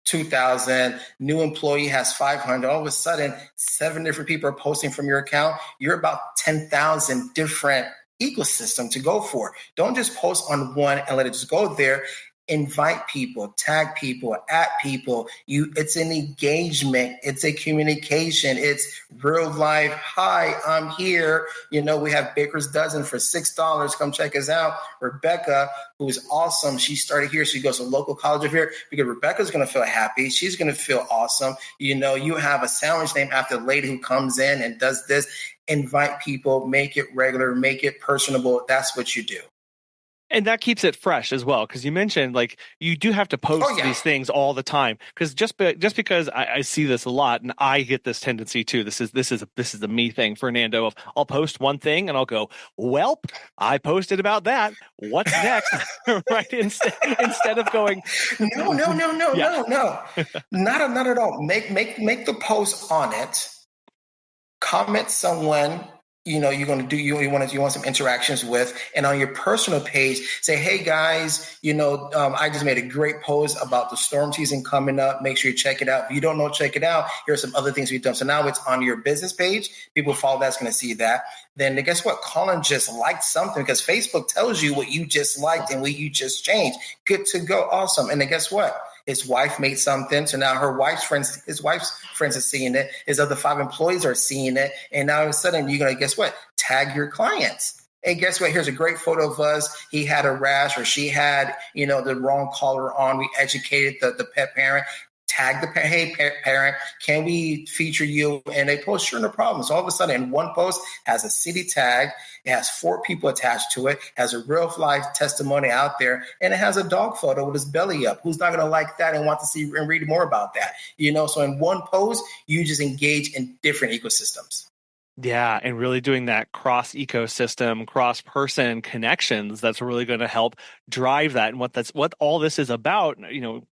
2,000, new employee has 500, all of a sudden 7 different people are posting from your account. You're about 10,000 different ecosystem to go for. Don't just post on one and let it just go there. Invite people, tag people, at people. It's an engagement. It's a communication. It's real life. Hi, I'm here. We have Baker's Dozen for $6. Come check us out. Rebecca, who is awesome. She started here. She goes to local college over here because Rebecca's going to feel happy. She's going to feel awesome. You have a sandwich named after the lady who comes in and does this. Invite people, make it regular, make it personable. That's what you do. And that keeps it fresh as well, because you mentioned you do have to post these things all the time. Because just because I see this a lot, and I get this tendency too. This is a me thing, Fernando. I'll post one thing and I'll go, "Welp, I posted about that. What's next?" Right? Instead of going, no, not at all. Make the post on it. Comment someone. You're going to do, you want some interactions with, and on your personal page, say, hey guys, I just made a great post about the storm season coming up. Make sure you check it out. If you don't know, check it out. Here's some other things we've done. So now it's on your business page. People follow that's going to see that. Then guess what? Colin just liked something because Facebook tells you what you just liked and what you just changed. Good to go. Awesome. And then guess what? His wife made something. So now his wife's friends are seeing it. His other 5 employees are seeing it. And now all of a sudden you're going to, guess what? Tag your clients. Hey, guess what? Here's a great photo of us. He had a rash or she had, the wrong collar on. We educated the pet parent. Tag the parent. Hey, parent, can we feature you? And they post, sure, no problem. So all of a sudden, one post has a city tag. It has 4 people attached to it, has a real life testimony out there, and it has a dog photo with his belly up. Who's not going to like that and want to see and read more about that? So in one post, you just engage in different ecosystems. Yeah, and really doing that cross ecosystem, cross person connections, that's really going to help drive that. And what all this is about,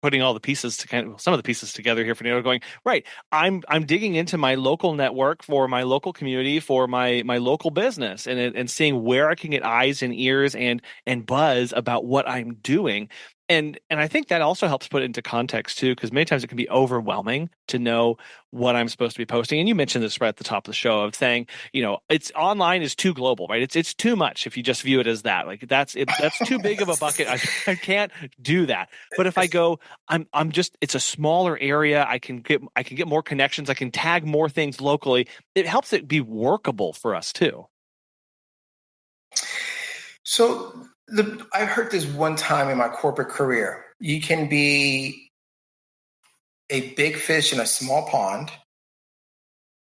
putting all the pieces some of the pieces together here for Fernando, going, right, I'm digging into my local network for my local community, for my local business, and seeing where I can get eyes and ears and buzz about what I'm doing. And I think that also helps put it into context too, because many times it can be overwhelming to know what I'm supposed to be posting. And you mentioned this right at the top of the show of saying, it's online is too global, right? It's too much if you just view it as that. Like that's too big of a bucket. I can't do that. But if I go, it's a smaller area. I can get more connections. I can tag more things locally. It helps it be workable for us too. So I heard this one time in my corporate career. You can be a big fish in a small pond,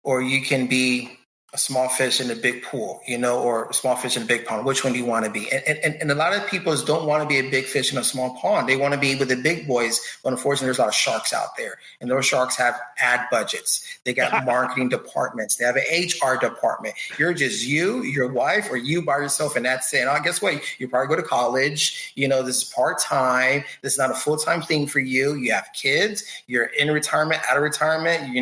or you can be a small fish in a big pool, or a small fish in a big pond. Which one do you want to be? And a lot of people don't want to be a big fish in a small pond. They want to be with the big boys. But unfortunately, there's a lot of sharks out there. And those sharks have ad budgets. They got marketing departments. They have an HR department. You're just you, your wife, or you by yourself. And that's it. And guess what? You probably go to college. This is part-time. This is not a full-time thing for you. You have kids. You're in retirement, out of retirement.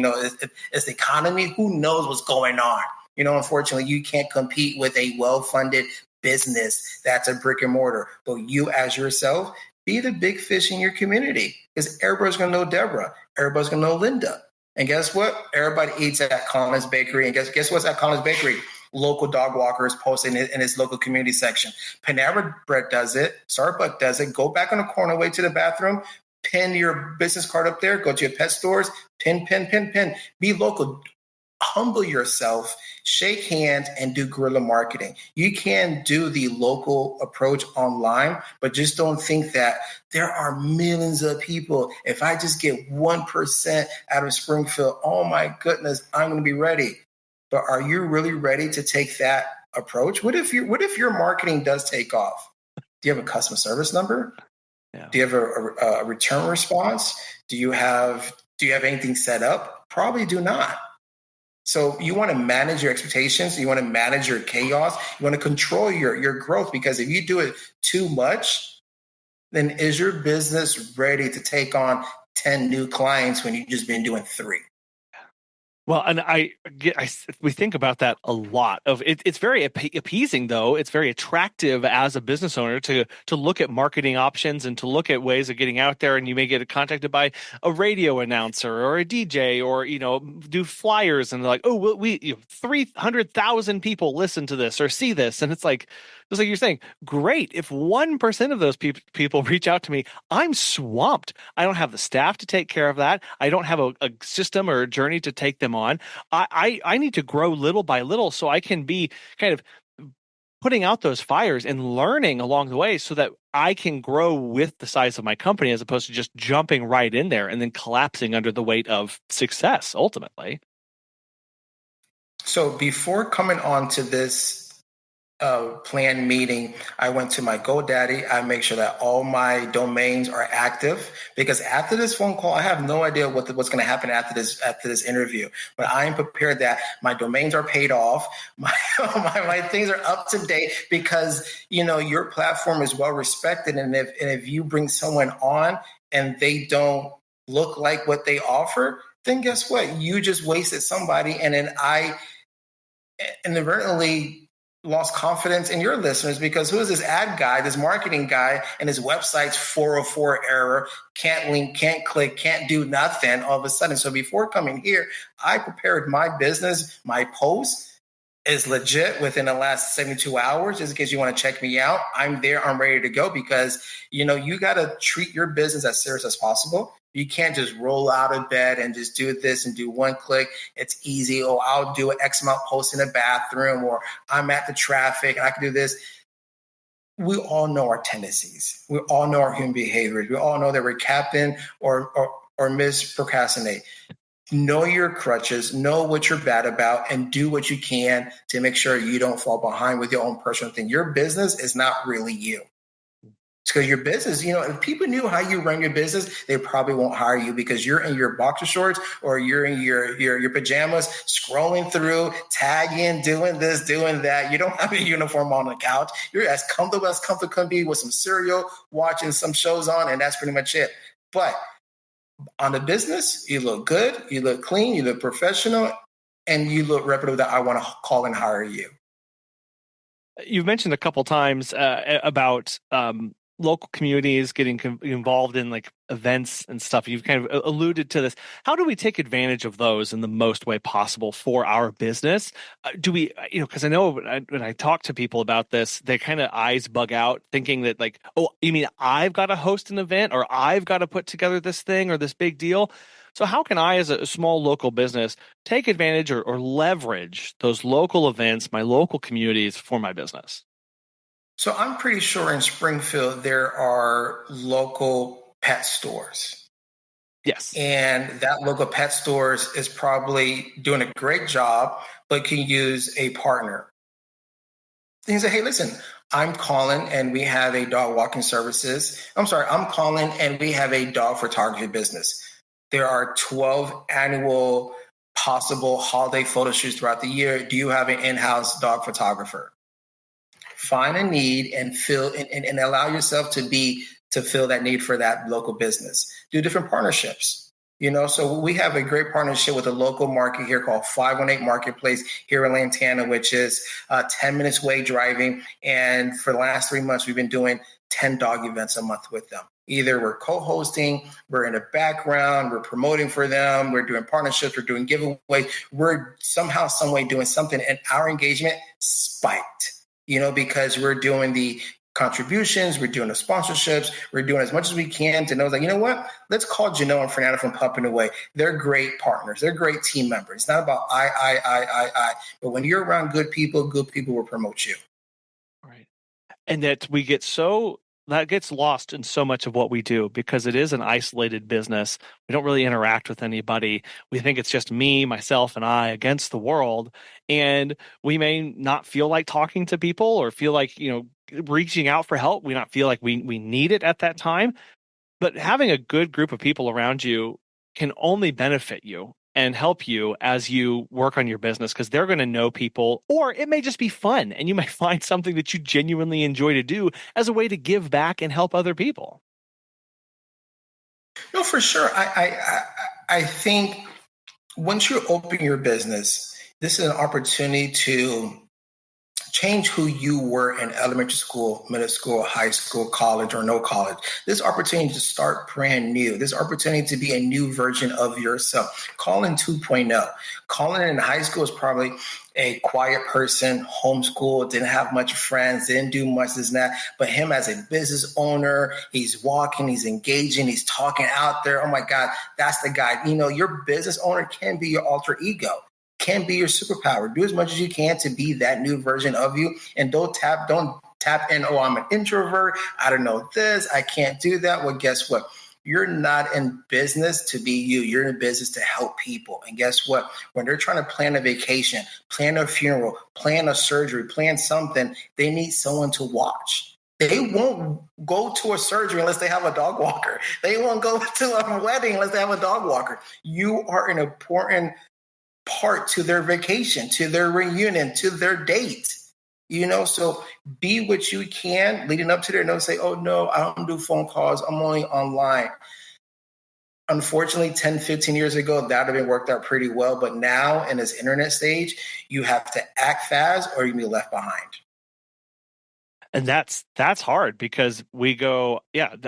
It's the economy. Who knows what's going on? Unfortunately, you can't compete with a well-funded business that's a brick and mortar. But you, as yourself, be the big fish in your community, because everybody's going to know Deborah. Everybody's going to know Linda. And guess what? Everybody eats at Collins Bakery. And guess what's at Collins Bakery? Local dog walkers posting it in its local community section. Panera Bread does it. Starbucks does it. Go back on the corner, way to the bathroom. Pin your business card up there. Go to your pet stores. Pin. Be local. Humble yourself, shake hands, and do guerrilla marketing. You can do the local approach online, but just don't think that there are millions of people. If I just get 1% out of Springfield, oh my goodness, I'm going to be ready. But are you really ready to take that approach? What if your marketing does take off? Do you have a customer service number? Yeah. Do you have a return response? Do you have anything set up? Probably do not. So you want to manage your expectations. You want to manage your chaos. You want to control your growth, because if you do it too much, then is your business ready to take on 10 new clients when you've just been doing 3? Well, and we think about that a lot. It's very appeasing, though. It's very attractive as a business owner to look at marketing options and to look at ways of getting out there. And you may get contacted by a radio announcer or a DJ, or do flyers, and they're like, "Oh, we 300,000 people listen to this or see this," and it's like, just like you're saying, great. If 1% of those people reach out to me, I'm swamped. I don't have the staff to take care of that. I don't have a system or a journey to take them on. I need to grow little by little, so I can be kind of putting out those fires and learning along the way, so that I can grow with the size of my company, as opposed to just jumping right in there and then collapsing under the weight of success ultimately. So before coming on to this planned meeting, I went to my GoDaddy. I make sure that all my domains are active, because after this phone call, I have no idea what's going to happen after this interview. But I am prepared that my domains are paid off, my things are up to date, because your platform is well respected, and if you bring someone on and they don't look like what they offer, then guess what? You just wasted somebody, and then I inadvertently lost confidence in your listeners, because who is this ad guy, this marketing guy, and his website's 404 error, can't link, can't click, can't do nothing all of a sudden. So before coming here, I prepared my business, my post is legit within the last 72 hours, just in case you want to check me out. I'm there, I'm ready to go, because you got to treat your business as serious as possible. You can't just roll out of bed and just do this and do one click. It's easy. Oh, I'll do an X amount post in the bathroom, or I'm at the traffic and I can do this. We all know our tendencies. We all know our human behaviors. We all know that we're capping or procrastinate. Know your crutches, know what you're bad about, and do what you can to make sure you don't fall behind with your own personal thing. Your business is not really you. Because your business, if people knew how you run your business, they probably won't hire you, because you're in your boxer shorts or you're in your pajamas, scrolling through, tagging, doing this, doing that. You don't have a uniform on the couch. You're as comfortable can be with some cereal, watching some shows on, and that's pretty much it. But on the business, you look good, you look clean, you look professional, and you look reputable, that I want to call and hire you. You've mentioned a couple times about local communities getting involved in like events and stuff. You've kind of alluded to this. How do we take advantage of those in the most way possible for our business? Do we, because I know when I talk to people about this, they kind of eyes bug out thinking that like, oh, you mean I've got to host an event or I've got to put together this thing or this big deal? So how can I, as a small local business, take advantage or leverage those local events, my local communities for my business? So I'm pretty sure in Springfield there are local pet stores. Yes. And that local pet stores is probably doing a great job, but can use a partner. And you say, hey, listen, I'm calling and we have a dog walking services. I'm calling and we have a dog photography business. There are 12 annual possible holiday photo shoots throughout the year. Do you have an in-house dog photographer? Find a need and fill and allow yourself to fill that need for that local business. Do different partnerships. So we have a great partnership with a local market here called 518 Marketplace here in Lantana, which is 10 minutes away driving. And for the last 3 months, we've been doing 10 dog events a month with them. Either we're co-hosting, we're in the background, we're promoting for them, we're doing partnerships, we're doing giveaways, we're somehow, some way doing something, and our engagement spiked, because we're doing the contributions, we're doing the sponsorships, we're doing as much as we can to know that, you know what, let's call Janelle and Fernando from Pumping Away. They're great partners. They're great team members. It's not about I. But when you're around good people will promote you. Right. And that gets lost in so much of what we do because it is an isolated business. We don't really interact with anybody. We think it's just me, myself, and I against the world. And we may not feel like talking to people or feel like, reaching out for help. We not feel like we need it at that time. But having a good group of people around you can only benefit you and help you as you work on your business because they're going to know people, or it may just be fun and you might find something that you genuinely enjoy to do as a way to give back and help other people. No, for sure. I think once you open your business, this is an opportunity to change who you were in elementary school, middle school, high school, college, or no college. This opportunity to start brand new. This opportunity to be a new version of yourself. Colin 2.0. Colin in high school is probably a quiet person, homeschooled, didn't have much friends, didn't do much this and that. But him as a business owner, he's walking, he's engaging, he's talking out there. Oh my God, that's the guy. Your business owner can be your alter ego. Can be your superpower. Do as much as you can to be that new version of you, and don't tap in. Oh, I'm an introvert. I don't know this. I can't do that. Well, guess what? You're not in business to be you. You're in business to help people. And guess what? When they're trying to plan a vacation, plan a funeral, plan a surgery, plan something, they need someone to watch. They won't go to a surgery unless they have a dog walker. They won't go to a wedding unless they have a dog walker. You are an important part to their vacation, to their reunion, to their date. So be what you can leading up to there. Don't say, oh, no, I don't do phone calls. I'm only online. Unfortunately, 10, 15 years ago, that would have been worked out pretty well. But now in this internet stage, you have to act fast or you can be left behind. And that's hard because we go,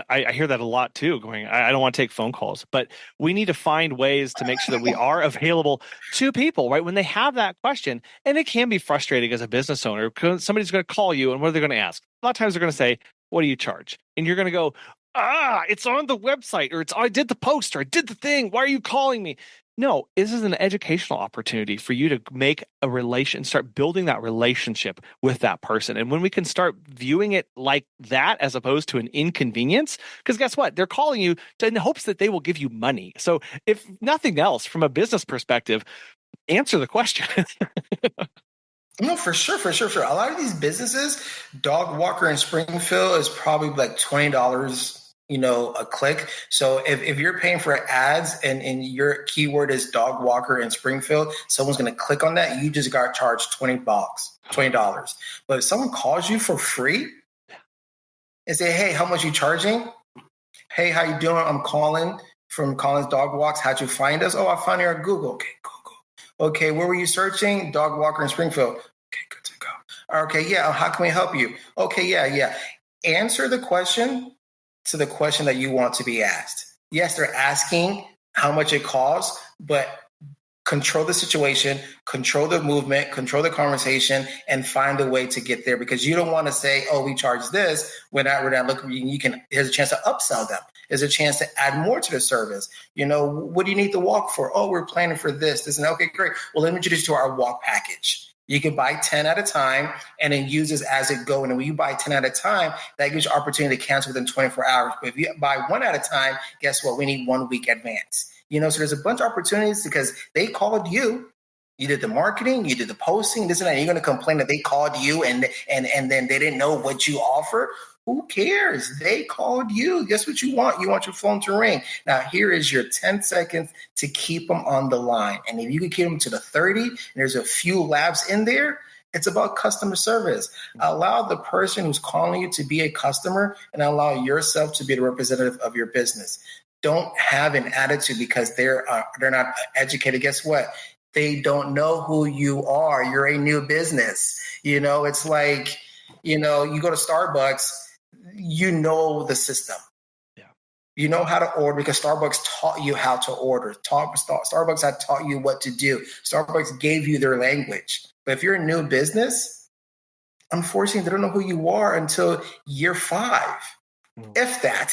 I hear that a lot too, going, I don't want to take phone calls, but we need to find ways to make sure that we are available to people, right? When they have that question, and it can be frustrating as a business owner because somebody's going to call you and what are they going to ask? A lot of times they're going to say, what do you charge? And you're going to go, it's on the website, or I did the post, or I did the thing. Why are you calling me? No, this is an educational opportunity for you to make start building that relationship with that person. And when we can start viewing it like that, as opposed to an inconvenience, because guess what? They're calling you in hopes that they will give you money. So if nothing else, from a business perspective, answer the question. No, for sure. A lot of these businesses, dog walker in Springfield is probably like $20, a click. So if you're paying for ads and your keyword is dog walker in Springfield, someone's going to click on that. You just got charged $20. But if someone calls you for free and say, hey, how much are you charging? Hey, how you doing? I'm calling from Colin's Dog Walks. How'd you find us? Oh, I found you on Google. Okay, Google. Okay, where were you searching? Dog walker in Springfield. Okay, good to go. Okay, yeah, how can we help you? Okay, yeah. answer the question to the question that you want to be asked. Yes, they're asking how much it costs, but control the situation, control the movement, control the conversation, and find a way to get there, because you don't want to say, oh, we charge this when we're not looking. There's a chance to upsell them. There's a chance to add more to the service. What do you need the walk for? Oh, we're planning for this. And okay, great. Well, let me introduce you to our walk package. You can buy 10 at a time and then use this as it go. And when you buy 10 at a time, that gives you opportunity to cancel within 24 hours. But if you buy one at a time, guess what? We need 1 week advance. So there's a bunch of opportunities because they called you. You did the marketing, you did the posting, this and that. And you're going to complain that they called you and then they didn't know what you offer. Who cares? They called you. Guess what you want? You want your phone to ring. Now, here is your 10 seconds to keep them on the line. And if you can keep them to the 30, and there's a few labs in there, it's about customer service. Allow the person who's calling you to be a customer and allow yourself to be the representative of your business. Don't have an attitude because they're not educated. Guess what? They don't know who you are. You're a new business. It's like, you go to Starbucks, the system. Yeah. You know how to order because Starbucks taught you how to order. Starbucks had taught you what to do. Starbucks gave you their language. But if you're a new business, unfortunately, they don't know who you are until year 5, if that.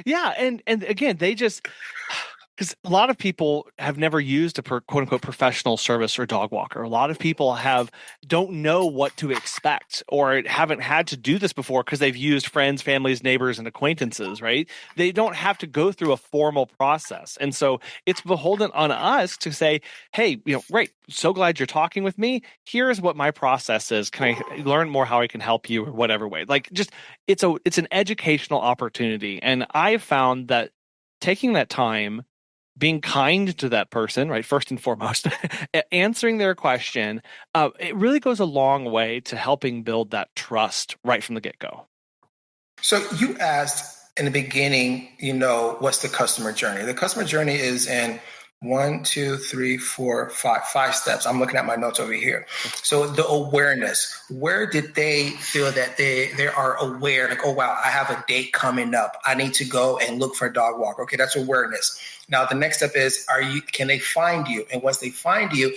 Yeah. And again, because a lot of people have never used a quote unquote professional service or dog walker. A lot of people don't know what to expect or haven't had to do this before because they've used friends, families, neighbors, and acquaintances, right? They don't have to go through a formal process. And so it's beholden on us to say, hey, great. So glad you're talking with me. Here's what my process is. Can I learn more how I can help you or whatever way? It's an educational opportunity. And I've found that taking that time, being kind to that person, right, first and foremost, answering their question, it really goes a long way to helping build that trust right from the get-go. So you asked in the beginning, what's the customer journey? The customer journey is in 1, 2, 3, 4, 5 steps. I'm looking at my notes over here. So the awareness, where did they feel that they are aware? Like, oh, wow, I have a date coming up. I need to go and look for a dog walker. Okay, that's awareness. Now, the next step is, can they find you? And once they find you,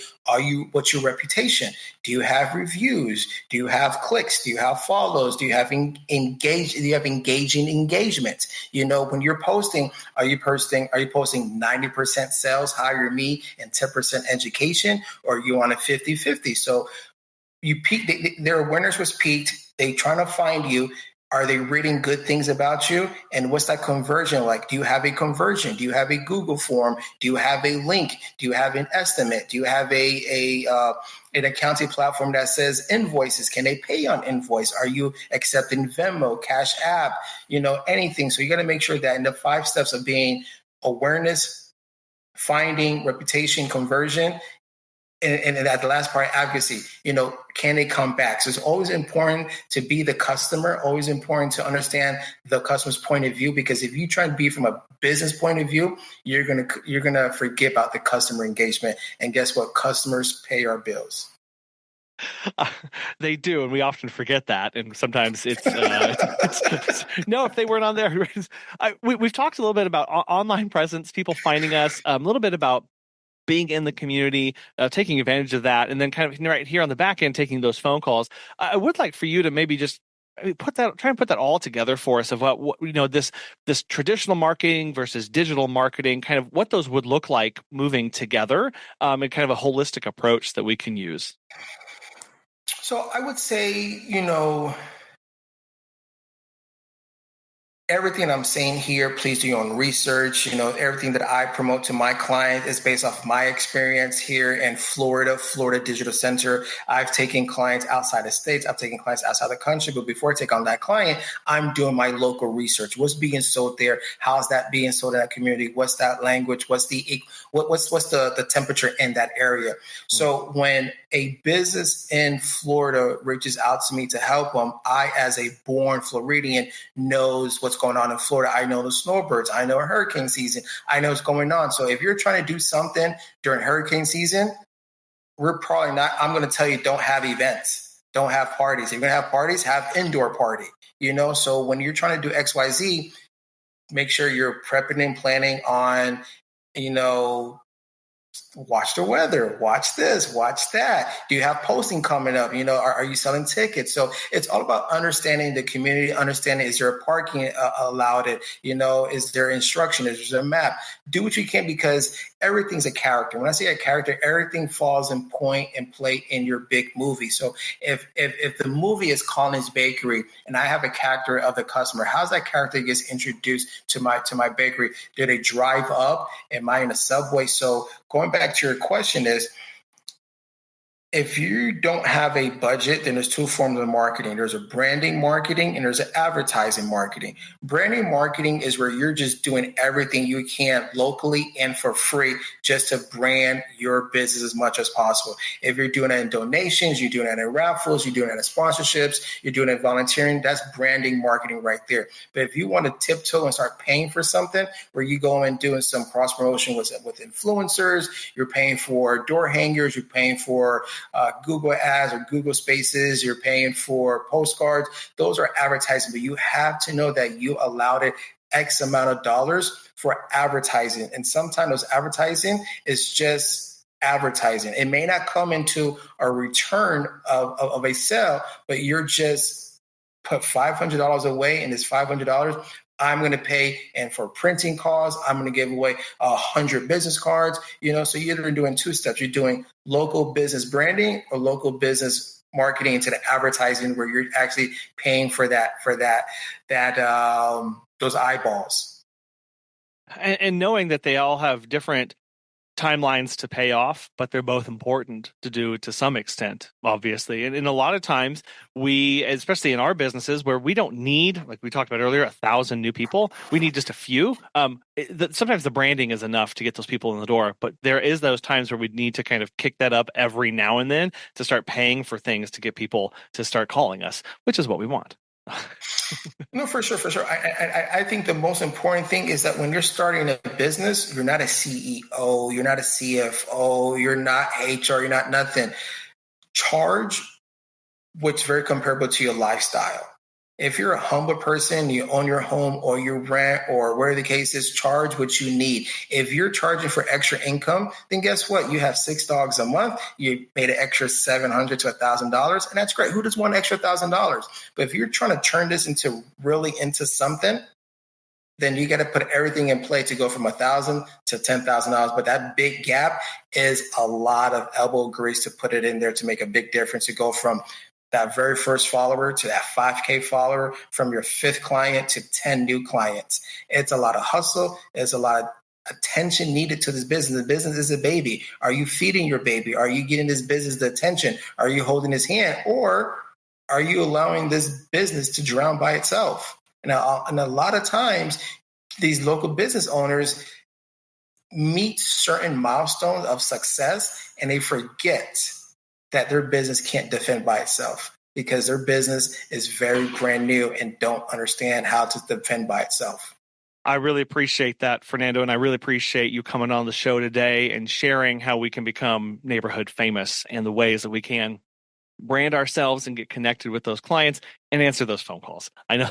what's your reputation? Do you have reviews? Do you have clicks? Do you have follows? Do you have engaging engagement? When you're posting, are you posting 90% sales, hire me, and 10% education? Or you on a 50-50? So you peaked, their awareness was peaked. They trying to find you. Are they reading good things about you? And what's that conversion like? Do you have a conversion? Do you have a Google form? Do you have a link? Do you have an estimate? Do you have an accounting platform that says invoices? Can they pay on invoice? Are you accepting Venmo, Cash App, anything? So you got to make sure that in the 5 steps of being awareness, finding, reputation, conversion, and at the last part, advocacy, can they come back? So it's always important to be the customer, always important to understand the customer's point of view, because if you try to be from a business point of view, you're gonna forget about the customer engagement. And guess what? Customers pay our bills. They do, and we often forget that. And sometimes it's no, if they weren't on there. We've talked a little bit about online presence, people finding us, a little bit about being in the community, taking advantage of that, and then kind of right here on the back end, taking those phone calls. I would like for you to maybe just try and put that all together for us of what this traditional marketing versus digital marketing, kind of what those would look like moving together, and kind of a holistic approach that we can use. So I would say, everything I'm saying here, please do your own research. Everything that I promote to my client is based off my experience here in Florida Digital Center. I've taken clients outside the states. I've taken clients outside the country. But before I take on that client, I'm doing my local research. What's being sold there? How's that being sold in that community? What's that language? What's the temperature in that area? So when a business in Florida reaches out to me to help them, I, as a born Floridian, knows what's going on in Florida. I know the snowbirds. I know hurricane season. I know what's going on. So if you're trying to do something during hurricane season, we're probably not. I'm going to tell you, don't have events. don't have parties. If you're going to have parties, have indoor party, So when you're trying to do XYZ, make sure you're prepping and planning on, watch the weather, watch this, watch that. Do you have posting coming up? Are you selling tickets? So it's all about understanding the community, understanding, is there a parking allowed it? Is there instruction? Is there a map? Do what you can, because everything's a character. When I say a character, everything falls in point and play in your big movie. So if the movie is Colin's Bakery and I have a character of the customer, how's that character gets introduced to my bakery? Do they drive up? Am I in a subway? So going back to your question is, if you don't have a budget, then there's two forms of marketing. There's a branding marketing and there's an advertising marketing. Branding marketing is where you're just doing everything you can locally and for free just to brand your business as much as possible. If you're doing it in donations, you're doing it in raffles, you're doing it in sponsorships, you're doing it in volunteering, that's branding marketing right there. But if you want to tiptoe and start paying for something, where you go and doing some cross promotion with influencers, you're paying for door hangers, you're paying for Google ads or Google Spaces, you're paying for postcards. Those are advertising, but you have to know that you allowed it X amount of dollars for advertising. And sometimes those advertising is just advertising. It may not come into a return of a sale, but you're just put $500 away, and this $500 I'm going to pay, and for printing costs, I'm going to give away 100 business cards, so you're either doing two steps. You're doing local business branding or local business marketing into the advertising, where you're actually paying for those eyeballs. And knowing that they all have different timelines to pay off, but they're both important to do to some extent, obviously. And a lot of times we, especially in our businesses where we don't need, like we talked about earlier, 1,000 new people, we need just a few. Sometimes the branding is enough to get those people in the door, but there is those times where we need to kind of kick that up every now and then to start paying for things to get people to start calling us, which is what we want. No, for sure. I think the most important thing is that when you're starting a business, you're not a CEO, you're not a CFO, you're not HR, you're not nothing. Charge what's very comparable to your lifestyle. If you're a humble person, you own your home or you rent or whatever the case is, charge what you need. If you're charging for extra income, then guess what? You have 6 dogs a month. You paid an extra $700 to $1,000, and that's great. Who does want an extra $1,000? But if you're trying to turn this into something, then you got to put everything in play to go from $1,000 to $10,000. But that big gap is a lot of elbow grease to put it in there to make a big difference, to go from that very first follower to that 5K follower, from your 5th client to 10 new clients. It's a lot of hustle. It's a lot of attention needed to this business. The business is a baby. Are you feeding your baby? Are you getting this business the attention? Are you holding his hand? Or are you allowing this business to drown by itself? And a lot of times, these local business owners meet certain milestones of success and they forget that their business can't defend by itself, because their business is very brand new and don't understand how to defend by itself. I really appreciate that, Fernando, and I really appreciate you coming on the show today and sharing how we can become neighborhood famous and the ways that we can brand ourselves and get connected with those clients and answer those phone calls. I know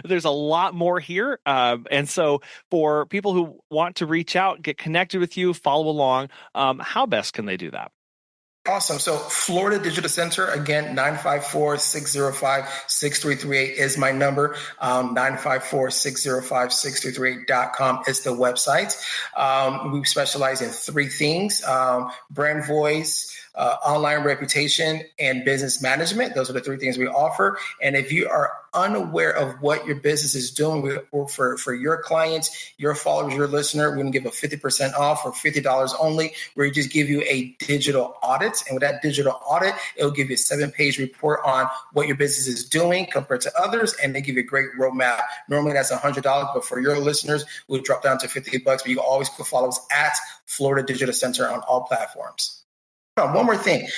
there's a lot more here. And so for people who want to reach out, get connected with you, follow along, how best can they do that? Awesome. So Florida Digital Center, again, 954-605-6338 is my number. 954-605-6338.com is the website. We specialize in 3 things: brand voice, online reputation, and business management. Those are the 3 things we offer. And if you are unaware of what your business is doing for your clients, your followers, your listener, we're going to give a 50% off or $50 only, where we just give you a digital audit. And with that digital audit, it'll give you a 7-page report on what your business is doing compared to others. And they give you a great roadmap. Normally that's $100, but for your listeners, we'll drop down to $50. But you can always follow us at Florida Digital Center on all platforms. One more thing.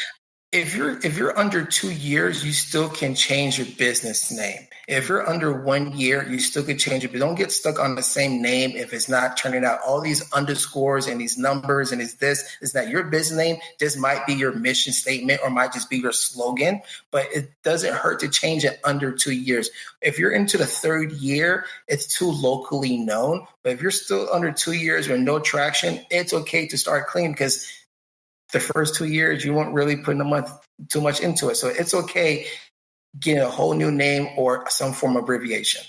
If you're under 2 years, you still can change your business name. If you're under 1 year, you still can change it, but don't get stuck on the same name if it's not turning out. All these underscores and these numbers and is that your business name. This might be your mission statement or might just be your slogan, but it doesn't hurt to change it under 2 years. If you're into the third year, it's too locally known. But if you're still under 2 years with no traction, it's okay to start clean, because the first 2 years, you won't really put too much into it. So it's okay getting a whole new name or some form of abbreviation.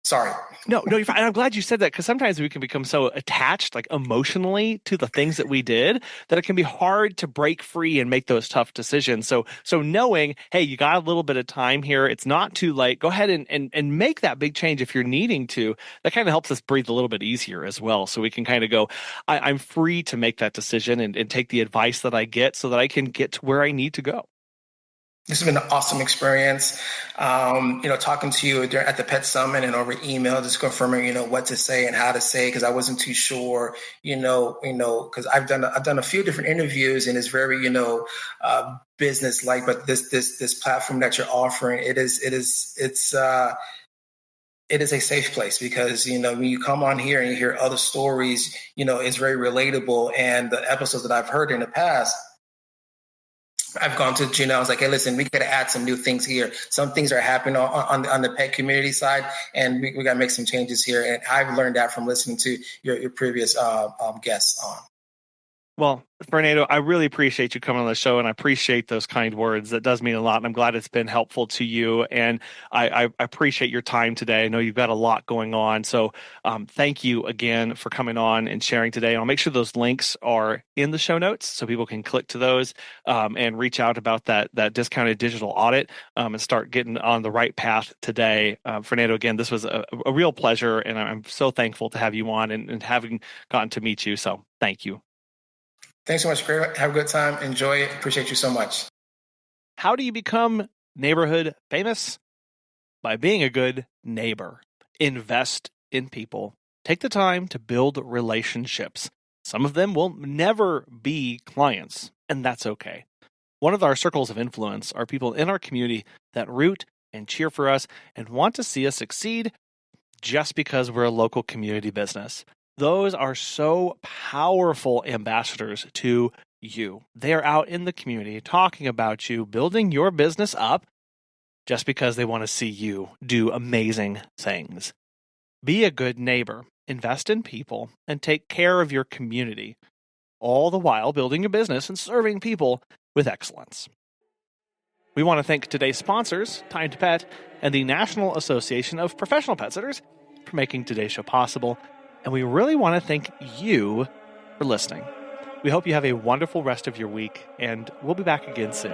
Sorry. No, you're fine. I'm glad you said that, because sometimes we can become so attached, like emotionally, to the things that we did, that it can be hard to break free and make those tough decisions. So knowing, hey, you got a little bit of time here, it's not too late, go ahead and make that big change if you're needing to. That kind of helps us breathe a little bit easier as well. So we can kind of go, I'm free to make that decision and take the advice that I get so that I can get to where I need to go. This has been an awesome experience. Talking to you at the Pet Summit and over email, just confirming, what to say and how to say, because I wasn't too sure, because I've done a few different interviews, and it's very, business like, but this platform that you're offering, it is a safe place, because, when you come on here and you hear other stories, it's very relatable. And the episodes that I've heard in the past, I've gone to Gina. I was like, hey, listen, we got to add some new things here. Some things are happening on the pet community side, and we got to make some changes here. And I've learned that from listening to your previous guests on. Well, Fernando, I really appreciate you coming on the show, and I appreciate those kind words. That does mean a lot, and I'm glad it's been helpful to you. And I appreciate your time today. I know you've got a lot going on, so thank you again for coming on and sharing today. And I'll make sure those links are in the show notes so people can click to those and reach out about that discounted digital audit and start getting on the right path today. Fernando, again, this was a real pleasure, and I'm so thankful to have you on and having gotten to meet you. So thank you. Thanks so much, Greg. Have a good time. Enjoy it. Appreciate you so much. How do you become neighborhood famous? By being a good neighbor. Invest in people. Take the time to build relationships. Some of them will never be clients, and that's okay. One of our circles of influence are people in our community that root and cheer for us and want to see us succeed just because we're a local community business. Those are so powerful ambassadors to you. They are out in the community talking about you, building your business up just because they want to see you do amazing things. Be a good neighbor, invest in people, and take care of your community, all the while building a business and serving people with excellence. We want to thank today's sponsors, Time to Pet, and the National Association of Professional Pet Sitters for making today's show possible. And we really want to thank you for listening. We hope you have a wonderful rest of your week, and we'll be back again soon.